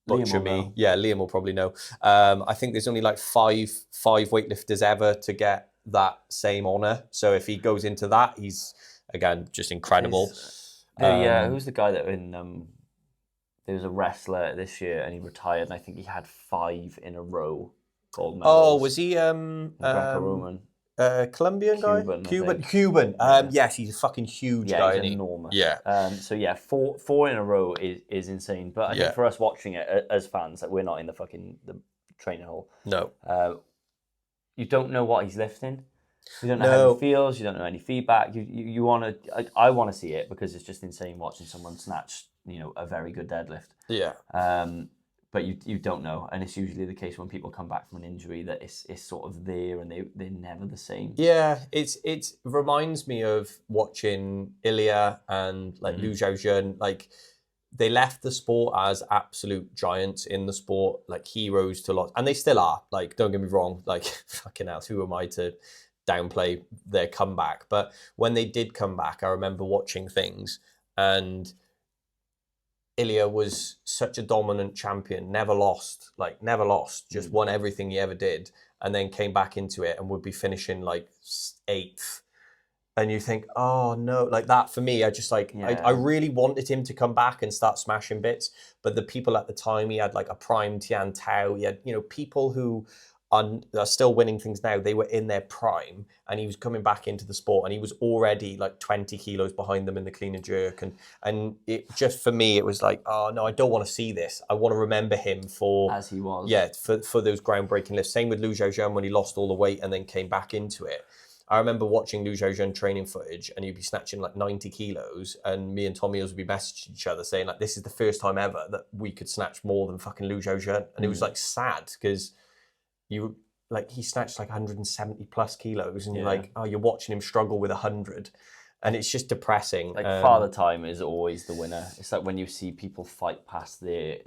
butcher me. Know. Yeah, Liam will probably know. I think there's only like five weightlifters ever to get that same honor. So if he goes into that, he's again just incredible. Who's the guy that there was a wrestler this year and he retired, and I think he had 5 in a row gold medals. Oh, was he Greco-Roman? Colombian guy? Cuban. Yes, he's a fucking huge guy. He's enormous. Yeah. So 4 in a row is insane. But I think for us watching it as fans, like, we're not in the training hall. No. You don't know what he's lifting. You don't know how he feels. You don't know any feedback. You want to. I want to see it because it's just insane watching someone snatch, a very good deadlift. Yeah. But you don't know, and it's usually the case when people come back from an injury that it's sort of there, and they're never the same. Yeah, it reminds me of watching Ilya and like Liu Xiaojun. Like, they left the sport as absolute giants in the sport, like heroes to lots, and they still are. Like, don't get me wrong, like, fucking hell, who am I to downplay their comeback? But when they did come back, I remember watching things, and Ilya was such a dominant champion, never lost, just won everything he ever did, and then came back into it and would be finishing like 8th. And you think, oh no, like that for me, I really wanted him to come back and start smashing bits. But the people at the time, he had like a prime Tian Tao, he had, people who are still winning things now. They were in their prime, and he was coming back into the sport, and he was already like 20 kilos behind them in the clean and jerk. And it just, for me, it was like, oh no, I don't want to see this. I want to remember him for as he was. Yeah, for those groundbreaking lifts. Same with Liu Xiaojun when he lost all the weight and then came back into it. I remember watching Liu Xiaozhen training footage, and he'd be snatching like 90 kilos, and me and Tommy would be messaging each other saying like, this is the first time ever that we could snatch more than fucking Liu Xiaozhen. And it was like sad because he snatched like 170 plus kilos, and you're like, oh, you're watching him struggle with 100. And it's just depressing. Like father time is always the winner. It's like when you see people fight past their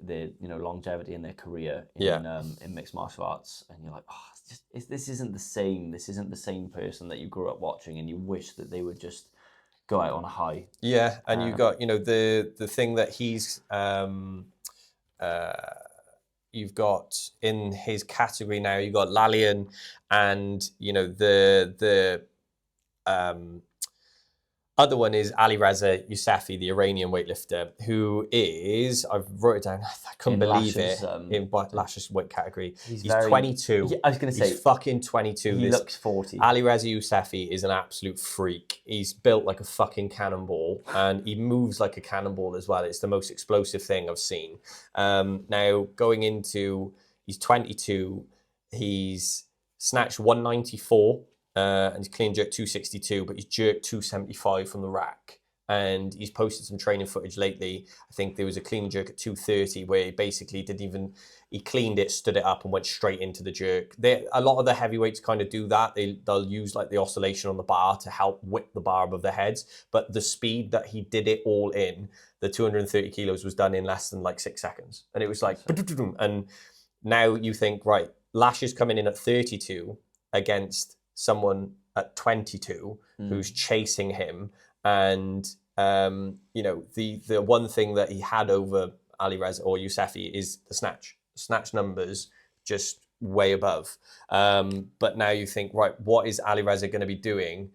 longevity in their career in mixed martial arts, and you're like, oh, this isn't the same. This isn't the same person that you grew up watching, and you wish that they would just go out on a high. Yeah, and you got the thing that he's you've got in his category now. You got Lalian, and the other one is Ali Reza Yousefi, the Iranian weightlifter, who is, I've wrote it down, I couldn't believe it, in Lasha's weight category. He's 22. I was going to say. He's fucking 22. He looks 40. Ali Reza Yousefi is an absolute freak. He's built like a fucking cannonball, and he moves like a cannonball as well. It's the most explosive thing I've seen. Now, going into, he's 22, he's snatched 194, and he's clean jerked 262, but he's jerked 275 from the rack. And he's posted some training footage lately. I think there was a clean jerk at 230 where he basically he cleaned it, stood it up, and went straight into the jerk. A lot of the heavyweights kind of do that. They'll use like the oscillation on the bar to help whip the bar above their heads. But the speed that he did it all in, the 230 kilos was done in less than like 6 seconds. And it was like, and now you think, right, Lash is coming in at 32 against someone at 22 who's chasing him, and the one thing that he had over Ali Reza or Yousefi is the snatch numbers just way above, but now you think, right, what is Ali Reza going to be doing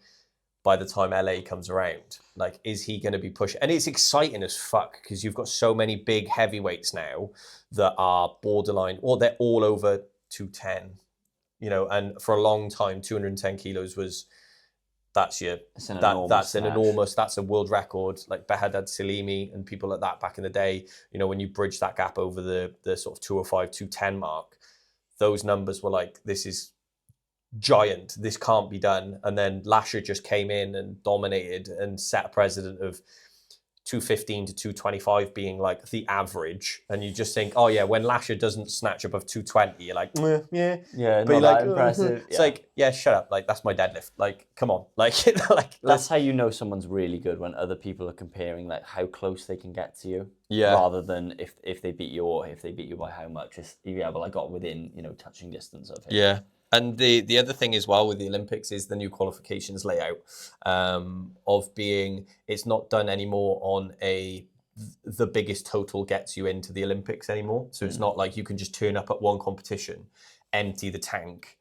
by the time LA comes around? Like, is he going to be pushing? And it's exciting as fuck because you've got so many big heavyweights now that are borderline, or they're all over 210. And for a long time, 210 kilos that's a world record. Like Behadad Salimi and people like that back in the day, when you bridge that gap over the sort of 205, 210 mark, those numbers were like, this is giant, this can't be done. And then Lasha just came in and dominated and set a precedent of 215 to 225 being like the average, and you just think, oh yeah, when Lasha doesn't snatch above 220, you're like, yeah, but you're like, impressive. It's like, yeah, shut up, like that's my deadlift, like come on, like that's how you know someone's really good, when other people are comparing like how close they can get to you, rather than if they beat you or if they beat you by how much. It's, but I got within touching distance of him. Yeah. And the other thing as well with the Olympics is the new qualifications layout, of being, it's not done anymore on the biggest total gets you into the Olympics anymore. So it's not like you can just turn up at one competition, empty the tank,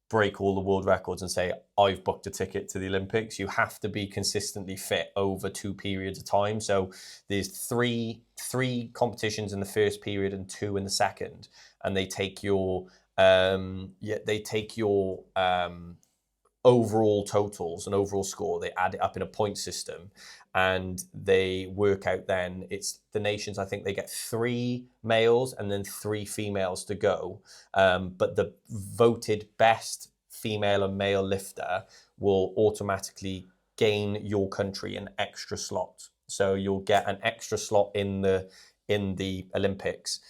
break all the world records and say, I've booked a ticket to the Olympics. You have to be consistently fit over 2 periods of time. So there's three competitions in the first period and 2 in the second, and they take your overall totals and overall score, they add it up in a point system, and they work out, then it's the nations, I think they get 3 males and then 3 females to go, but the voted best female and male lifter will automatically gain your country an extra slot. So you'll get an extra slot in the Olympics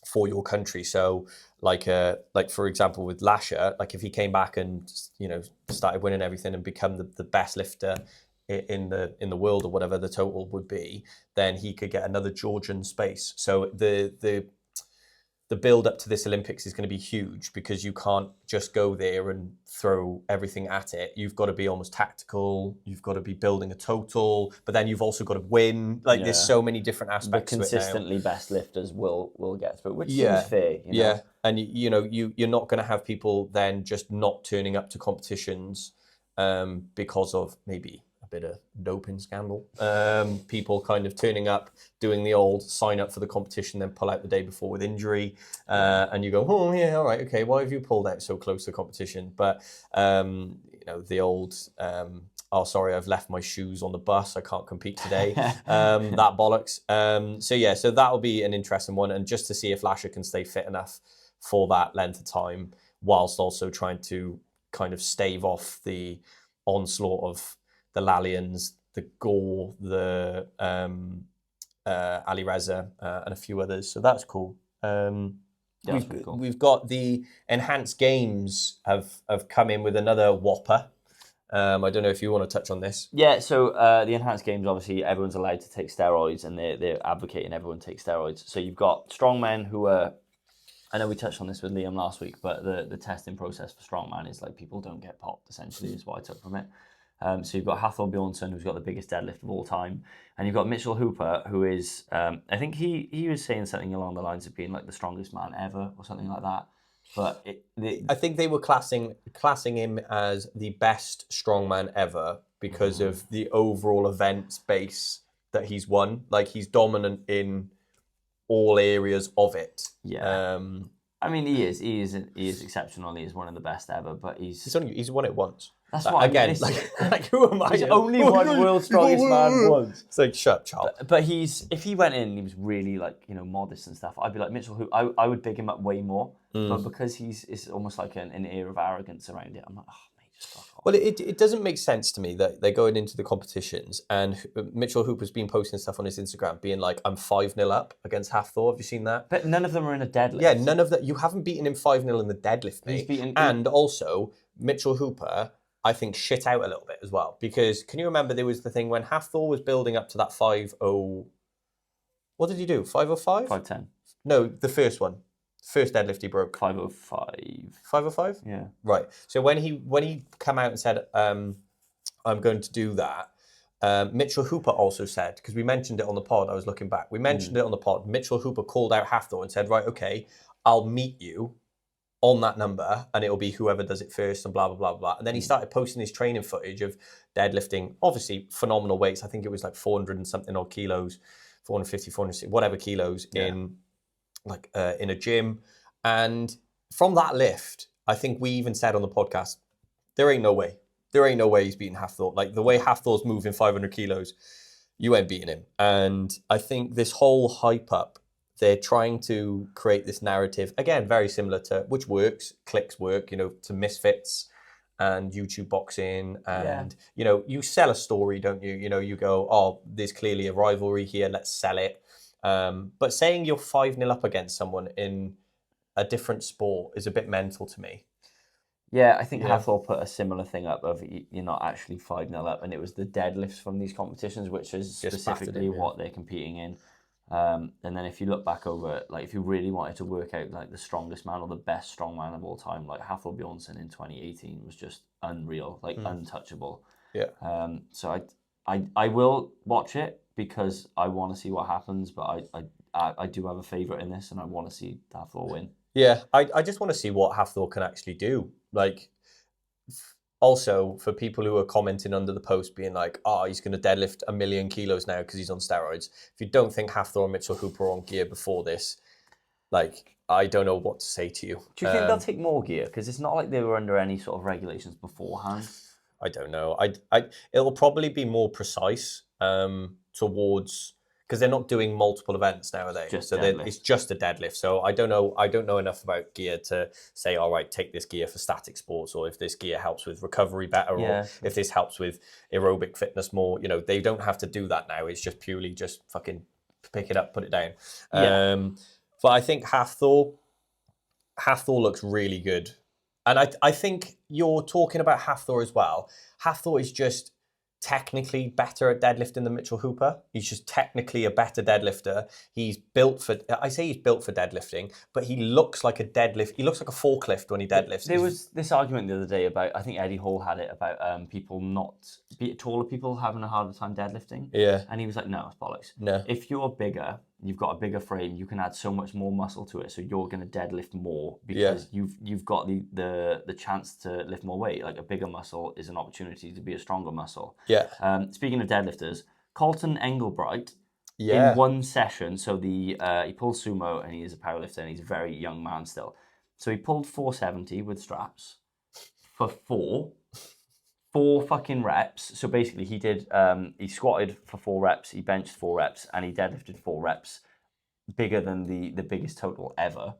for your country. So like for example with Lasha, like if he came back and started winning everything and become the best lifter in the world, or whatever the total would be, then he could get another Georgian space. So the build up to this Olympics is going to be huge, because you can't just go there and throw everything at it. You've got to be almost tactical. You've got to be building a total, but then you've also got to win. Like there's so many different aspects. The consistently best lifters will get through, which seems fair. Yeah, and you're not going to have people then just not turning up to competitions because of maybe a bit of doping scandal. People kind of turning up, doing the old sign up for the competition, then pull out the day before with injury, and you go, oh yeah, all right, okay, why have you pulled out so close to the competition? But the old oh sorry, I've left my shoes on the bus, I can't compete today. That bollocks. So that'll be an interesting one, and just to see if Lasha can stay fit enough for that length of time, whilst also trying to kind of stave off the onslaught of the Lalians, the Gore, the Ali Reza, and a few others. So that's cool. That's pretty cool. We've got the enhanced games have come in with another whopper. I don't know if you want to touch on this. Yeah, so the enhanced games, obviously, everyone's allowed to take steroids, and they're advocating everyone take steroids. So you've got strongmen who are, I know we touched on this with Liam last week, but the testing process for strongman is like people don't get popped, essentially, is what I took from it. So you've got Hafthor Bjornsson, who's got the biggest deadlift of all time, and you've got Mitchell Hooper, who is, I think he was saying something along the lines of being like the strongest man ever, or something like that. But I think they were classing him as the best strongman ever because of the overall event base that he's won. Like, he's dominant in all areas of it. Yeah. I mean, he is exceptional. He is one of the best ever. But he's won it once. That's what again. Like, who am I? He's only one world's strongest man once. It's like, shut up, child. But if he went in and he was really like, modest and stuff, I'd be like, Mitchell, who I would big him up way more. But because it's almost like an air of arrogance around it, I'm like, oh, mate, just fuck off. Well, it doesn't make sense to me that they're going into the competitions and Mitchell Hooper's been posting stuff on his Instagram being like, I'm 5-0 up against Hafthor. Have you seen that? But none of them are in a deadlift. Yeah, none of that. You haven't beaten him 5-0 in the deadlift, mate. And also, Mitchell Hooper, I think, shit out a little bit as well. Because can you remember there was the thing when Hafthor was building up to that 5-0... What did he do? 5:05? 5:10. No, the first one. First deadlift he broke. 5:05. 5:05? Yeah. Right. So when he came out and said, I'm going to do that, Mitchell Hooper also said, because we mentioned it on the pod, I was looking back, we mentioned it on the pod, Mitchell Hooper called out Hafthor and said, right, okay, I'll meet you on that number and it'll be whoever does it first and blah, blah, blah, blah. And then he started posting his training footage of deadlifting, obviously phenomenal weights. I think it was like 400 and something odd kilos, 450, 460, whatever kilos in a gym. And from that lift, I think we even said on the podcast, there ain't no way. There ain't no way he's beating Hafthor. Like, the way Hafthor's moving 500 kilos, you ain't beating him. And I think this whole hype up, they're trying to create this narrative, again, very similar to, which works, clicks work, to Misfits and YouTube boxing. And, you sell a story, don't you? You go, oh, there's clearly a rivalry here, let's sell it. But saying you're 5-0 up against someone in a different sport is a bit mental to me. Yeah, I think Hafthor put a similar thing up of you're not actually 5-0 up, and it was the deadlifts from these competitions, which is specifically what they're competing in. And then if you look back over it, like if you really wanted to work out like the strongest man or the best strongman of all time, like Hafthor Bjornsson in 2018 was just unreal, like untouchable. Yeah. So I will watch it because I want to see what happens, but I do have a favourite in this, and I want to see Hafthor win. Yeah, I just want to see what Hafthor can actually do. Like, also, for people who are commenting under the post being like, oh, he's going to deadlift 1 million kilos now because he's on steroids. If you don't think Hafthor and Mitchell Hooper were on gear before this, like, I don't know what to say to you. Do you think they'll take more gear? Because it's not like they were under any sort of regulations beforehand. I don't know. It'll probably be more precise towards... because they're not doing multiple events nowadays. It's just a deadlift. So I don't know enough about gear to say, all right, take this gear for static sports, or if this gear helps with recovery better, or if this helps with aerobic fitness more. They don't have to do that now. It's just purely just fucking pick it up, put it down. But I think Hafthor looks really good. And I think you're talking about Hafthor as well. Hafthor is just technically better at deadlifting than Mitchell Hooper. He's just technically a better deadlifter. He's built for deadlifting, but he looks like a deadlift. He looks like a forklift when he deadlifts. There was this argument the other day about, I think Eddie Hall had it about taller people having a harder time deadlifting. Yeah. And he was like, no, it's bollocks. No. If you're bigger, you've got a bigger frame, you can add so much more muscle to it, so you're going to deadlift more because you've got the chance to lift more weight. Like, a bigger muscle is an opportunity to be a stronger muscle. Yeah. Speaking of deadlifters, Colton Engelbright, in one session, so he pulls sumo, and he is a powerlifter, and he's a very young man still. So he pulled 470 with straps for four fucking reps. So basically he did, he squatted for 4 reps, he benched 4 reps, and he deadlifted 4 reps, bigger than the biggest total ever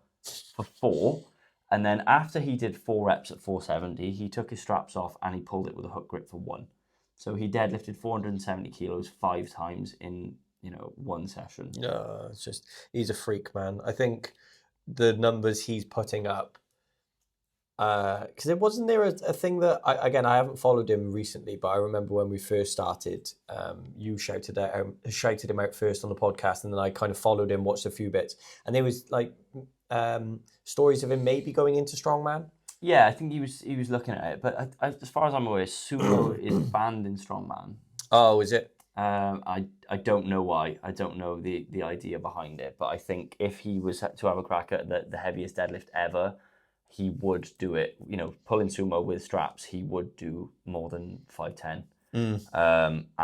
for 4. And then after he did 4 reps at 470, he took his straps off and he pulled it with a hook grip for 1. So he deadlifted 470 kilos 5 times in, one session. No, it's just, he's a freak, man. I think the numbers he's putting up, because it wasn't there a thing that, I haven't followed him recently, but I remember when we first started, you shouted him out first on the podcast, and then I kind of followed him, watched a few bits, and there was like stories of him maybe going into strongman. Yeah, I think he was looking at it, but as far as I'm aware, sumo is banned in strongman. Oh, is it? I don't know why. I don't know the idea behind it, but I think if he was to have a crack at the heaviest deadlift ever, he would do it. Pulling sumo with straps, he would do more than 510.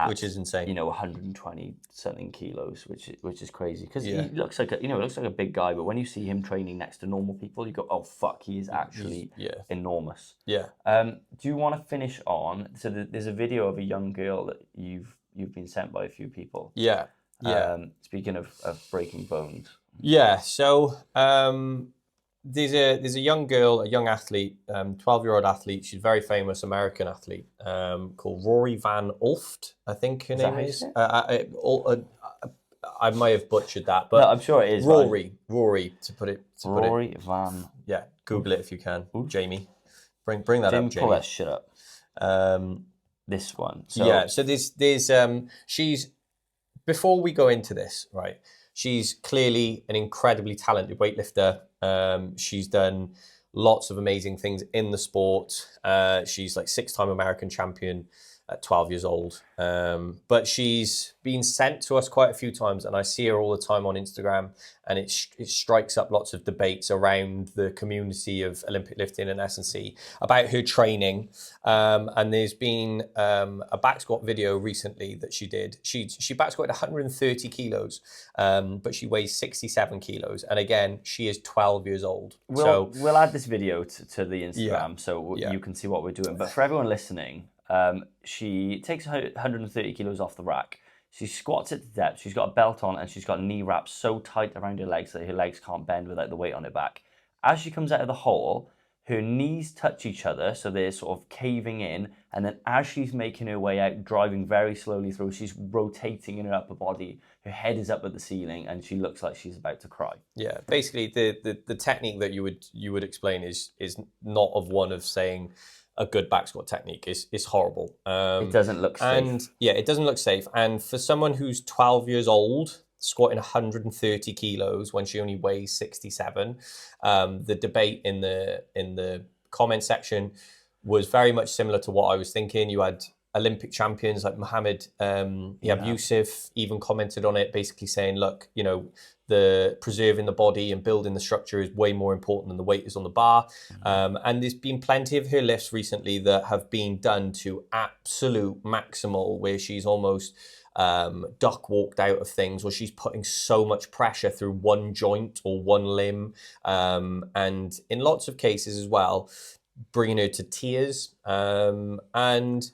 Which is insane. 120 something kilos, which is crazy because Yeah. he looks like a big guy, but when you see him training next to normal people, you go, oh fuck, he is actually enormous. Yeah. Do you want to finish on? So there's a video of a young girl that you've been sent by a few people. Yeah. Yeah. Speaking of breaking bones. Yeah. So there's a young girl, a young athlete, 12-year-old athlete. She's a very famous American athlete called Rory Van Ulft, I think her name is. I might have butchered that, but no, I'm sure it is. Rory, to put it. Rory Van. Yeah, Google it if you can. Jamie, bring that up, Jamie. Pull that shit up. This one. So, yeah. So there's she's, before we go into this, right? She's clearly an incredibly talented weightlifter. She's done lots of amazing things in the sport. She's like 6-time American champion at 12 years old. But she's been sent to us quite a few times, and I see her all the time on Instagram, and it strikes up lots of debates around the community of Olympic lifting and S&C about her training. And there's been a back squat video recently that she did. She back squatted 130 kilos, but she weighs 67 kilos. And again, she is 12 years old. We'll add this video to the Instagram so you can see what we're doing. But for everyone listening, she takes 130 kilos off the rack. She squats it to depth. She's got a belt on and she's got knee wraps so tight around her legs that her legs can't bend without the weight on her back. As she comes out of the hole, her knees touch each other, so they're sort of caving in. And then as she's making her way out, driving very slowly through, she's rotating in her upper body. Her head is up at the ceiling and she looks like she's about to cry. Yeah, basically the technique that you would explain is not of one of saying a good back squat technique. Is horrible. It doesn't look safe. And yeah, it doesn't look safe. And for someone who's 12 years old, squatting 130 kilos when she only weighs 67, the debate in the comment section was very much similar to what I was thinking. You had Olympic champions like Mohammed Yusuf even commented on it, basically saying, look, the preserving the body and building the structure is way more important than the weight is on the bar. And there's been plenty of her lifts recently that have been done to absolute maximal, where she's almost duck walked out of things, or she's putting so much pressure through one joint or one limb. And in lots of cases as well, bringing her to tears. And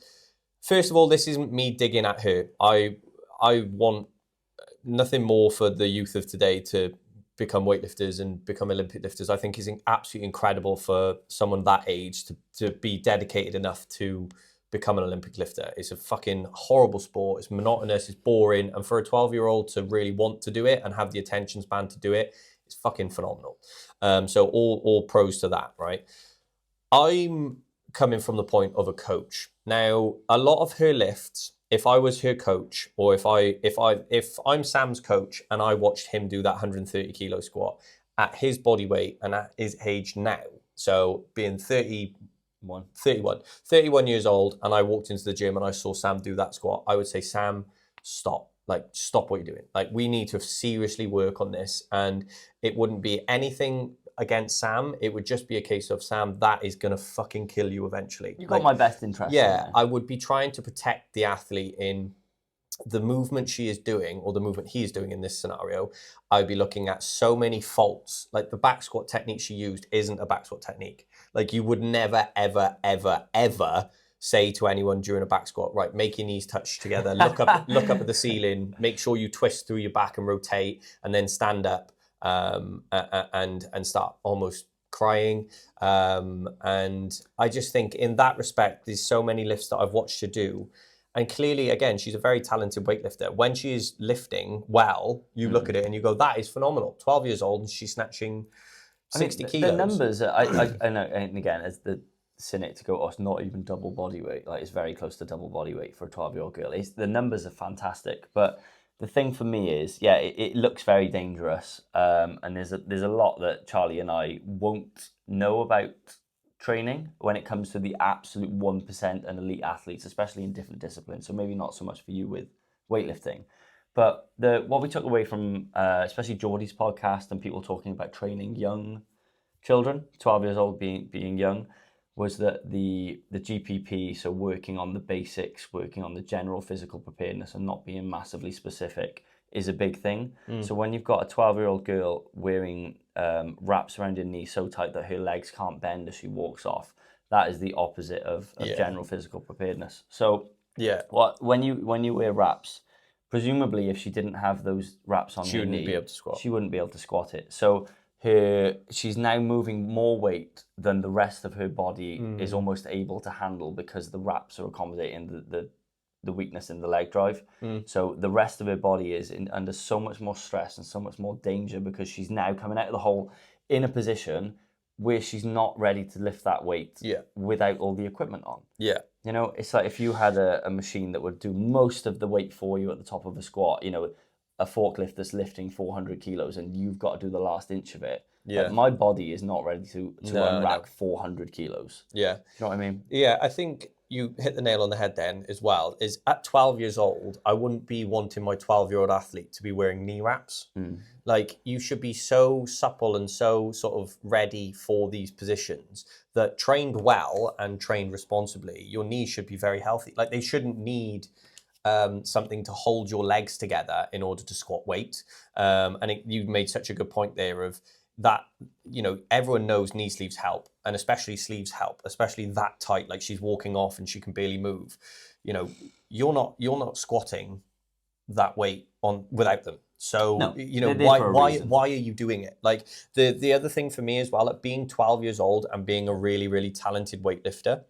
first of all, this isn't me digging at her. I want nothing more for the youth of today to become weightlifters and become Olympic lifters. I think is absolutely incredible for someone that age to be dedicated enough to become an Olympic lifter. It's a fucking horrible sport. It's monotonous, it's boring. And for a 12-year-old to really want to do it and have the attention span to do it, it's fucking phenomenal. So all pros to that, right? I'm coming from the point of a coach. Now, a lot of her lifts, if I was her coach, or if I'm Sam's coach and I watched him do that 130 kilo squat at his body weight and at his age now, so being 31 years old, and I walked into the gym and I saw Sam do that squat, I would say, Sam, stop. Stop what you're doing. We need to seriously work on this. And it wouldn't be anything against Sam. It would just be a case of, Sam, that is going to fucking kill you eventually. You've got my best interest. Yeah, I would be trying to protect the athlete in the movement she is doing, or the movement he is doing in this scenario. I'd be looking at so many faults. The back squat technique she used isn't a back squat technique. You would never, ever, ever, ever say to anyone during a back squat, right, make your knees touch together, look up at the ceiling, make sure you twist through your back and rotate, and then stand up and start almost crying. And I just think in that respect, there's so many lifts that I've watched her do. And clearly, again, she's a very talented weightlifter. When she is lifting well, you look at it and you go, that is phenomenal. 12 years old and she's snatching 60 kilos. The numbers, I know, and again, as the cynic to go, oh, it's not even double body weight. Like, it's very close to double body weight for a 12-year-old girl. The numbers are fantastic. But the thing for me is, yeah, it looks very dangerous. And there's a lot that Charlie and I won't know about training when it comes to the absolute 1% and elite athletes, especially in different disciplines. So maybe not so much for you with weightlifting. But what we took away from especially Geordie's podcast and people talking about training young children, 12 years old being young, was that the GPP, so working on the basics, working on the general physical preparedness and not being massively specific, is a big thing. So when you've got a 12-year-old girl wearing wraps around her knee so tight that her legs can't bend as she walks off, that is the opposite of general physical preparedness. So when you wear wraps, presumably if she didn't have those wraps on her knee, she wouldn't be able to squat it. So she's now moving more weight than the rest of her body is almost able to handle, because the wraps are accommodating the weakness in the leg drive. So the rest of her body is under so much more stress and so much more danger, because she's now coming out of the hole in a position where she's not ready to lift that weight without all the equipment on. Yeah. You know, it's like if you had a machine that would do most of the weight for you at the top of a squat, you know, a forklift that's lifting 400 kilos and you've got to do the last inch of it. Yeah. Like, my body is not ready to unrack 400 kilos. Yeah. You know what I mean? Yeah, I think you hit the nail on the head then as well, is at 12 years old, I wouldn't be wanting my 12-year-old athlete to be wearing knee wraps. Like, you should be so supple and so sort of ready for these positions that, trained well and trained responsibly, your knees should be very healthy. Like, they shouldn't need something to hold your legs together in order to squat weight. You made such a good point there of that, you know, everyone knows knee sleeves help, and especially sleeves help, especially that tight, like she's walking off and she can barely move. You know, you're not squatting that weight on without them. So, no, you know, why are you doing it? Like, the other thing for me as well, at being 12 years old and being a really, really talented weightlifter,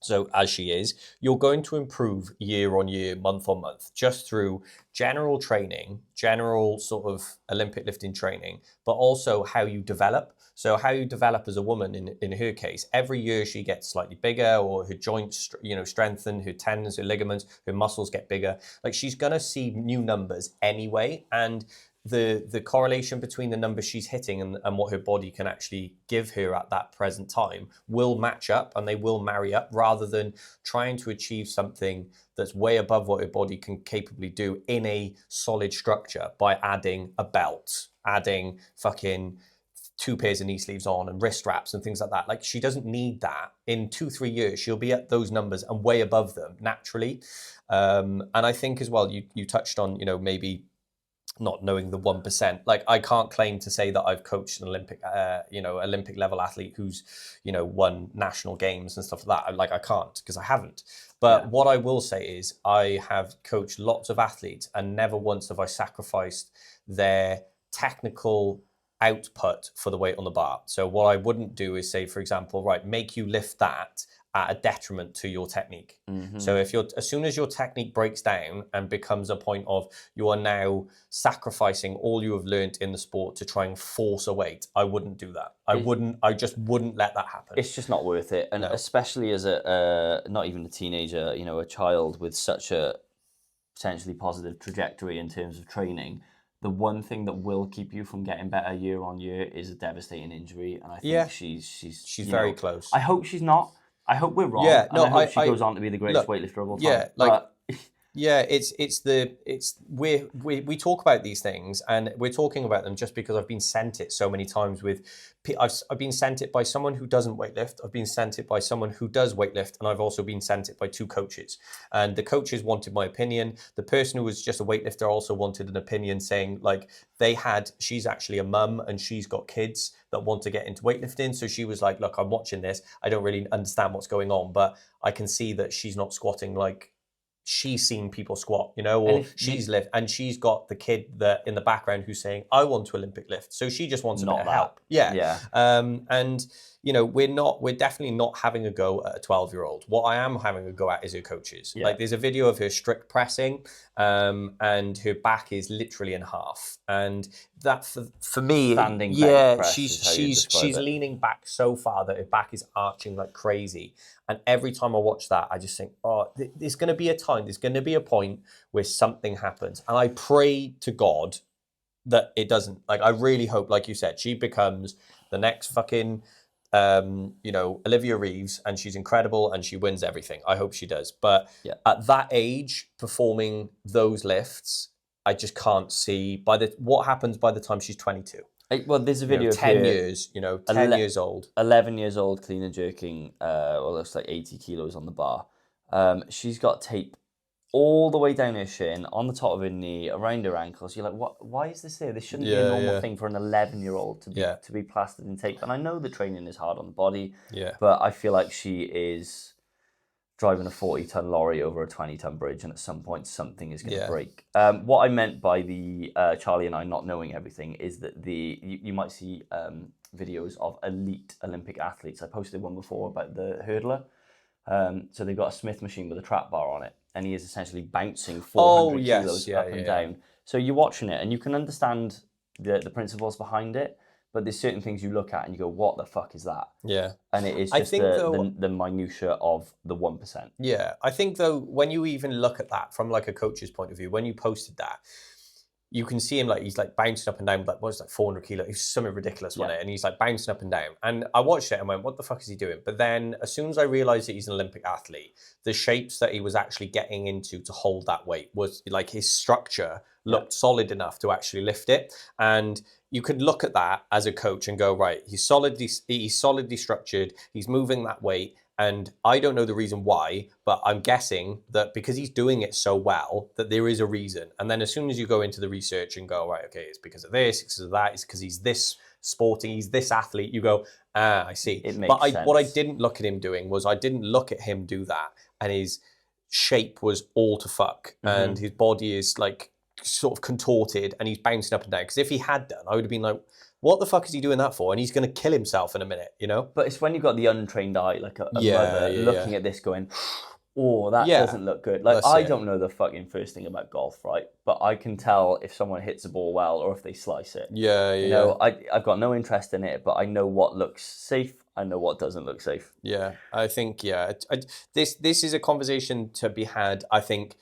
so as she is, you're going to improve year on year, month on month, just through general training, general sort of Olympic lifting training, but also how you develop. So how you develop as a woman in her case, every year she gets slightly bigger, or her joints, you know, strengthen, her tendons, her ligaments, her muscles get bigger. Like, she's going to see new numbers anyway. And the correlation between the numbers she's hitting and what her body can actually give her at that present time will match up, and they will marry up, rather than trying to achieve something that's way above what her body can capably do in a solid structure by adding a belt, adding fucking 2 pairs of knee sleeves on and wrist wraps and things like that. Like, she doesn't need that. In 2-3 years, she'll be at those numbers and way above them naturally. And I think as well, you touched on, you know, maybe not knowing the 1%. Like, I can't claim to say that I've coached an Olympic level athlete who's, you know, won national games and stuff like that. Like, I can't, because I haven't. But what I will say is I have coached lots of athletes, and never once have I sacrificed their technical output for the weight on the bar. So what I wouldn't do is say, for example, right, make you lift that at a detriment to your technique. So as soon as your technique breaks down and becomes a point of you are now sacrificing all you have learned in the sport to try and force a weight, I wouldn't do that. I just wouldn't let that happen. It's just not worth it. And especially as a not even a teenager, you know, a child with such a potentially positive trajectory in terms of training, the one thing that will keep you from getting better year on year is a devastating injury. And I think she's very close. I hope she's not. I hope we're wrong. Yeah, no, and I hope she goes on to be the greatest weightlifter of all time. Yeah, like, yeah, we talk about these things, and we're talking about them just because I've been sent it so many times I've been sent it by someone who doesn't weightlift, I've been sent it by someone who does weightlift, and I've also been sent it by 2 coaches. And the coaches wanted my opinion. The person who was just a weightlifter also wanted an opinion, saying, like, she's actually a mum and she's got kids that want to get into weightlifting. So she was like, look, I'm watching this. I don't really understand what's going on, but I can see that she's not squatting like she's seen people squat, you know, And or if she's lived, and she's got the kid that in the background who's saying, I want to Olympic lift. So she just wants a Not bit of that. help. Yeah. Yeah. And, you know, we're definitely not having a go at a 12-year-old. What I am having a go at is her coaches. Yeah. Like, there's a video of her strict pressing, and her back is literally in half. And that for me, Standing yeah, bench press is how you describe she's it. leaning back so far that her back is arching like crazy. And every time I watch that, I just think, oh, there's going to be a time, there's going to be a point where something happens. And I pray to God that it doesn't. Like, I really hope, like you said, she becomes the next fucking, you know, Olivia Reeves, and she's incredible and she wins everything. I hope she does. But at that age, performing those lifts, I just can't see what happens by the time she's 22. Well, there's a video You know, of 10 her, years, you know, 10 years old. 11 years old, clean and jerking, well, looks like 80 kilos on the bar. She's got tape all the way down her shin, on the top of her knee, around her ankles. You're like, what? Why is this there? This shouldn't be a normal thing for an 11-year-old to be plastered in tape. And I know the training is hard on the body, but I feel like she is driving a 40-ton lorry over a 20-ton bridge, and at some point something is going to break. What I meant by the Charlie and I not knowing everything is that you might see videos of elite Olympic athletes. I posted one before about the hurdler. So they've got a Smith machine with a trap bar on it, and he is essentially bouncing 400 kilos up and down. So you're watching it, and you can understand the principles behind it, but there's certain things you look at and you go, what the fuck is that? Yeah. And it is just the minutiae of the 1%. Yeah. I think, though, when you even look at that from like a coach's point of view, when you posted that, you can see him, like, he's like bouncing up and down, like, what's that, 400 kilos? It's something ridiculous, wasn't it? And he's like bouncing up and down. And I watched it and went, what the fuck is he doing? But then as soon as I realized that he's an Olympic athlete, the shapes that he was actually getting into to hold that weight was like, his structure looked solid enough to actually lift it. And you could look at that as a coach and go, right, he's solidly structured, he's moving that weight. And I don't know the reason why, but I'm guessing that because he's doing it so well, that there is a reason. And then as soon as you go into the research and go, right, okay, it's because of this, it's because of that, it's because he's this sporting, he's this athlete, you go, I see. It makes sense. What I didn't look at him doing was I didn't look at him do that, and his shape was all to fuck, and his body is like sort of contorted, and he's bouncing up and down. Because if he had done, I would have been like, what the fuck is he doing that for? And he's going to kill himself in a minute, you know? But it's when you've got the untrained eye, like a mother looking at this going, oh, that doesn't look good. Like, I don't know the fucking first thing about golf, right? But I can tell if someone hits a ball well or if they slice it. You know, I've got no interest in it, but I know what looks safe. I know what doesn't look safe. Yeah, I think, this is a conversation to be had, I think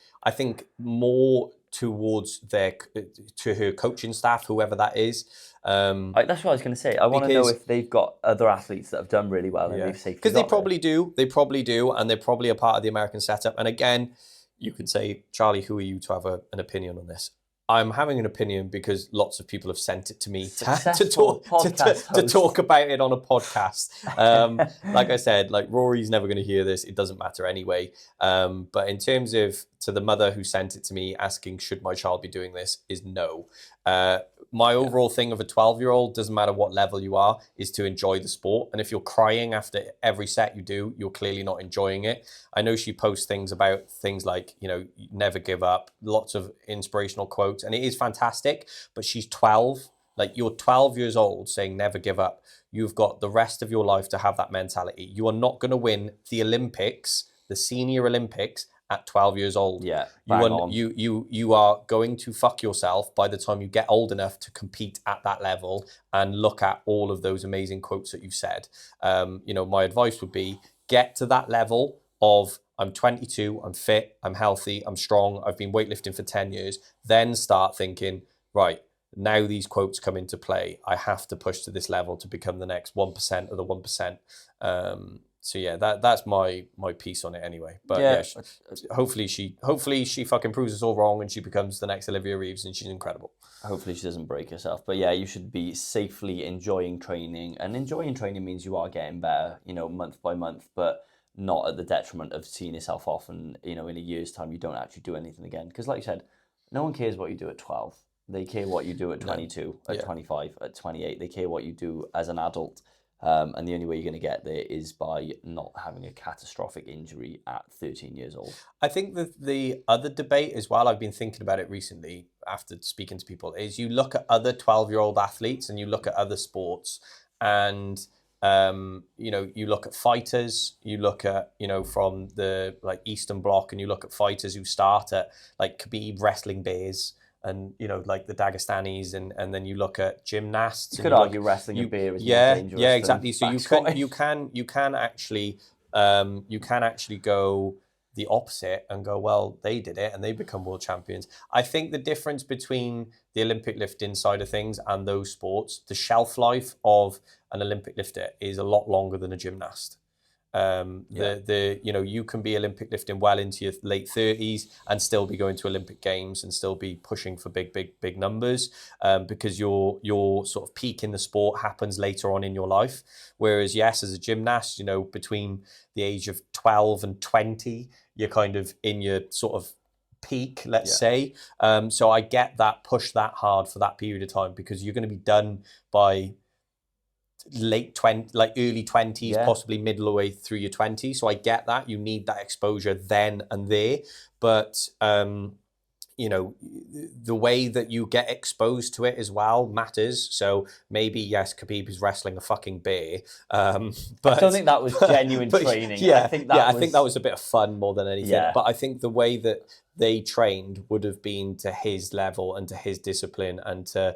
more towards to her coaching staff, whoever that is. That's what I was going to say. I want to know if they've got other athletes that have done really well and they've safely because they probably do, and they're probably a part of the American setup. And again, you could say, Charlie, who are you to have an opinion on this? I'm having an opinion because lots of people have sent it to me to talk about it on a podcast. Like I said, like, Rory's never going to hear this. It doesn't matter anyway. But in terms of to the mother who sent it to me asking, should my child be doing this, is no. My overall thing of a 12-year-old, doesn't matter what level you are, is to enjoy the sport. And if you're crying after every set you do, you're clearly not enjoying it. I know she posts things about things like, you know, never give up, lots of inspirational quotes, and it is fantastic, but she's 12. Like, you're 12 years old saying never give up. You've got the rest of your life to have that mentality. You are not going to win the Olympics, the Senior Olympics, at 12 years old. Yeah, you are going to fuck yourself by the time you get old enough to compete at that level and look at all of those amazing quotes that you've said. You know, my advice would be, get to that level of, I'm 22, I'm fit, I'm healthy, I'm strong, I've been weightlifting for 10 years, then start thinking, right, now these quotes come into play. I have to push to this level to become the next 1% of the 1%. So yeah, that's my piece on it anyway. But hopefully she fucking proves us all wrong and she becomes the next Olivia Reeves and she's incredible. Hopefully she doesn't break herself. But yeah, you should be safely enjoying training, and enjoying training means you are getting better, you know, month by month, but not at the detriment of seeing yourself off and, you know, in a year's time you don't actually do anything again. Because like you said, no one cares what you do at 12. They care what you do at 22, at 25, at 28. They care what you do as an adult. And the only way you're going to get there is by not having a catastrophic injury at 13 years old. I think that the other debate as well, I've been thinking about it recently after speaking to people, is you look at other 12-year-old athletes and you look at other sports, and you look at fighters, you look at, from the like Eastern Bloc, and you look at fighters who start at like Khabib wrestling bears, and like the Dagestanis, and then you look at gymnasts. You could argue wrestling a bear is more dangerous. Yeah, exactly. So than you can actually go the opposite and go, well, they did it and they become world champions. I think the difference between the Olympic lifting side of things and those sports, the shelf life of an Olympic lifter is a lot longer than a gymnast. You can be Olympic lifting well into your late 30s and still be going to Olympic Games and still be pushing for big numbers, because your sort of peak in the sport happens later on in your life. Whereas, yes, as a gymnast, between the age of 12 and 20, you're kind of in your sort of peak, let's say. So I get that, push that hard for that period of time, because you're going to be done by late 20, like early 20s, possibly middle of the way through your 20s. So I get that you need that exposure then and there, but the way that you get exposed to it as well matters. So maybe, yes, Khabib is wrestling a fucking bear, but I don't think that was genuine training. I think that was a bit of fun more than anything. Yeah. But I think the way that they trained would have been to his level and to his discipline, and to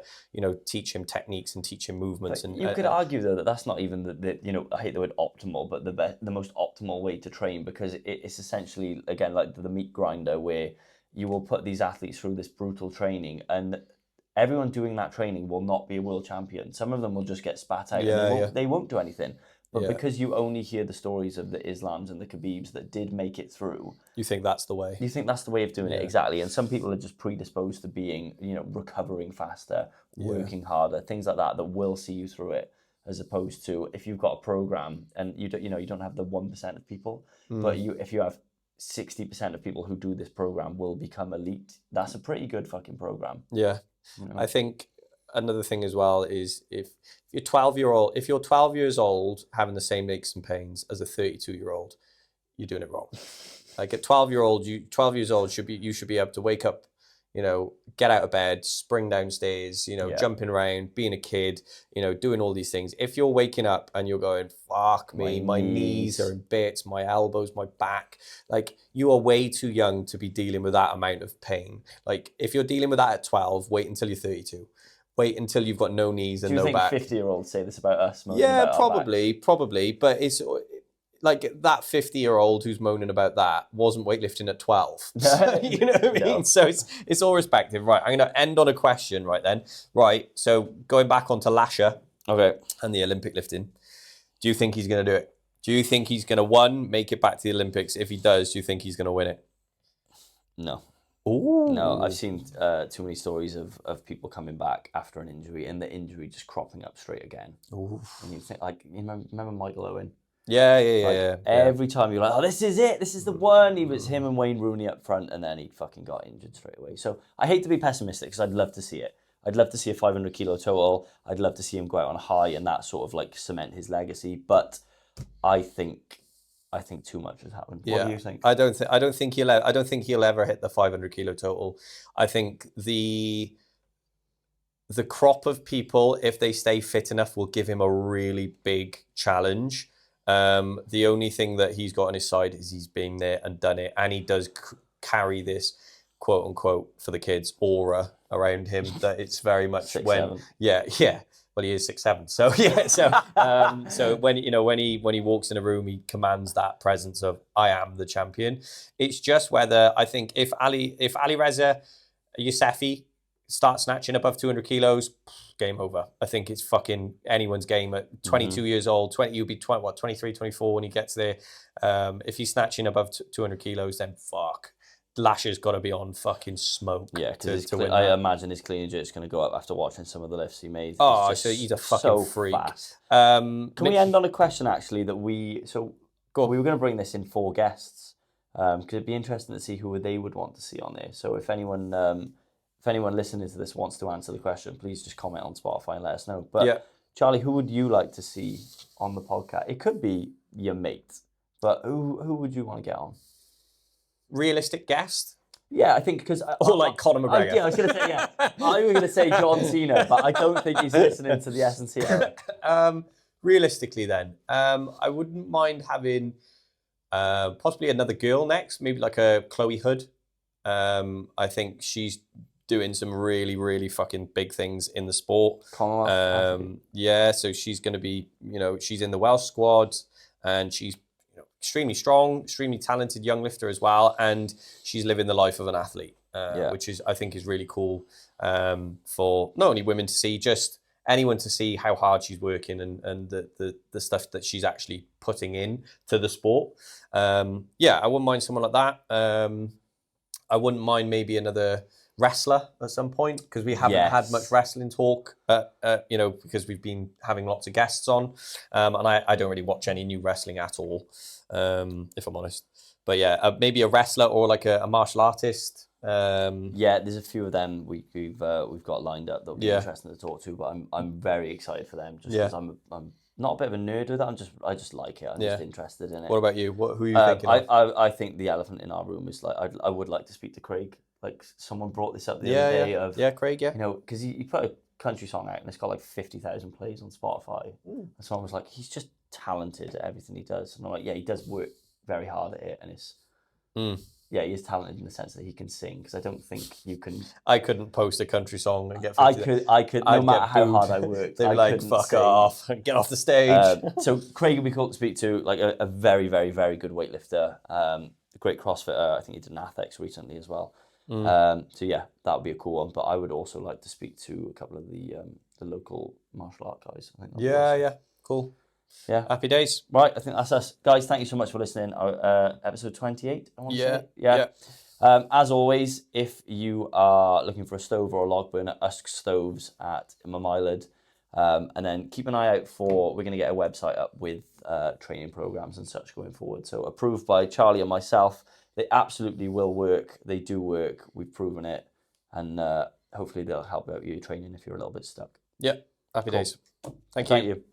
teach him techniques and teach him movements. But you could argue though that that's not even the I hate the word optimal, but the most optimal way to train, because it's essentially, again, like the meat grinder, where you will put these athletes through this brutal training, and everyone doing that training will not be a world champion. Some of them will just get spat out, and they won't do anything. But because you only hear the stories of the Islams and the Khabibs that did make it through, you think that's the way. You think that's the way of doing it, exactly. And some people are just predisposed to being, recovering faster, working harder, things like that will see you through it. As opposed to if you've got a program and you don't have the 1% of people, but if you have 60% of people who do this program will become elite, that's a pretty good fucking program. Yeah. I think another thing as well is if you're 12 years old having the same aches and pains as a 32-year-old, you're doing it wrong. Like at 12 years old you should be able to wake up, get out of bed, spring downstairs, jumping around, being a kid, doing all these things. If you're waking up and you're going, fuck me, my knees are in bits, my elbows, my back, like you are way too young to be dealing with that amount of pain. Like if you're dealing with that at 12, wait until you're 32. Wait until you've got no knees and no back. Do you think 50-year-olds say this about us? Yeah, probably. But it's like that 50-year-old who's moaning about that wasn't weightlifting at 12. You know what I mean? No. So it's all respective. Right, I'm going to end on a question right then. Right, so going back onto Lasha and the Olympic lifting, do you think he's going to do it? Do you think he's going to, make it back to the Olympics? If he does, do you think he's going to win it? No. Ooh. No, I've seen too many stories of people coming back after an injury and the injury just cropping up straight again. Ooh. And you think, like, you remember Michael Owen? Yeah. Every time you're like, oh, this is it. This is the one. It was him and Wayne Rooney up front, and then he fucking got injured straight away. So I hate to be pessimistic because I'd love to see it. I'd love to see a 500 kilo total. I'd love to see him go out on a high and that sort of like cement his legacy. But I think too much has happened. What do you think? I don't think he'll ever hit the 500 kilo total. I think the crop of people, if they stay fit enough, will give him a really big challenge. The only thing that he's got on his side is he's been there and done it, and he does carry this quote unquote, for the kids, aura around him that it's very much 6'7". Well, he is 6'7", so so when he walks in a room, he commands that presence of I am the champion. It's just whether I think if Ali Reza Yousefi starts snatching above 200 kilos, game over. I think it's fucking anyone's game at 22 years old. You'll be 23, 24 when he gets there. If he's snatching above 200 kilos, then fuck. Lasha's got to be on fucking smoke. Yeah, because I imagine his clean and jerk's going to go up after watching some of the lifts he made. Oh, so he's a fucking freak. Can we end on a question actually that we were going to bring this in 4 guests because it'd be interesting to see who they would want to see on there. So if anyone listening to this wants to answer the question, please just comment on Spotify and let us know. But Charlie, who would you like to see on the podcast? It could be your mate, but who would you want to get on? Realistic guest? Yeah, I think because Or like Conor McGregor. I was going to say I was going to say John Cena, but I don't think he's listening to the S&C. Realistically, then, I wouldn't mind having possibly another girl next, maybe like a Chloe Hood. I think she's doing some really, really fucking big things in the sport. Yeah, so she's going to be, she's in the Welsh squad, and she's extremely strong, extremely talented young lifter as well, and she's living the life of an athlete, which I think is really cool for not only women to see, just anyone to see how hard she's working and the stuff that she's actually putting in to the sport. I wouldn't mind someone like that. I wouldn't mind maybe another wrestler at some point, because we haven't had much wrestling talk, because we've been having lots of guests on, and I don't really watch any new wrestling at all, if I'm honest. But maybe a wrestler or like a martial artist. There's a few of them we've got lined up that will be interesting to talk to, but I'm very excited for them, just because I'm not a bit of a nerd with that. I just like it. I'm just interested in it. What about you? Who are you thinking of? I think the elephant in our room is like I would like to speak to Craig. Like, someone brought this up the other day Craig, because he put a country song out and it's got like 50,000 plays on Spotify. And someone was like, he's just talented at everything he does. And I'm like, he does work very hard at it, and it's he is talented in the sense that he can sing, because I don't think you can. I couldn't post a country song and get 50. I could no matter how hard I worked. They're like, fuck off, get off the stage. So Craig would be cool to speak to, like a very, very, very good weightlifter, a great CrossFitter. I think he did an Athex recently as well. That would be a cool one. But I would also like to speak to a couple of the local martial art guys. I think awesome. Cool. Yeah. Happy days. Right, I think that's us. Guys, thank you so much for listening. Episode 28, I want to say. Yeah. As always, if you are looking for a stove or a log burner, Usk Stoves at Mamailad. And then keep an eye out we're going to get a website up with training programs and such going forward. So approved by Charlie and myself. They absolutely will work. They do work. We've proven it. And hopefully they'll help out your training if you're a little bit stuck. Yeah. Happy days. Thank you.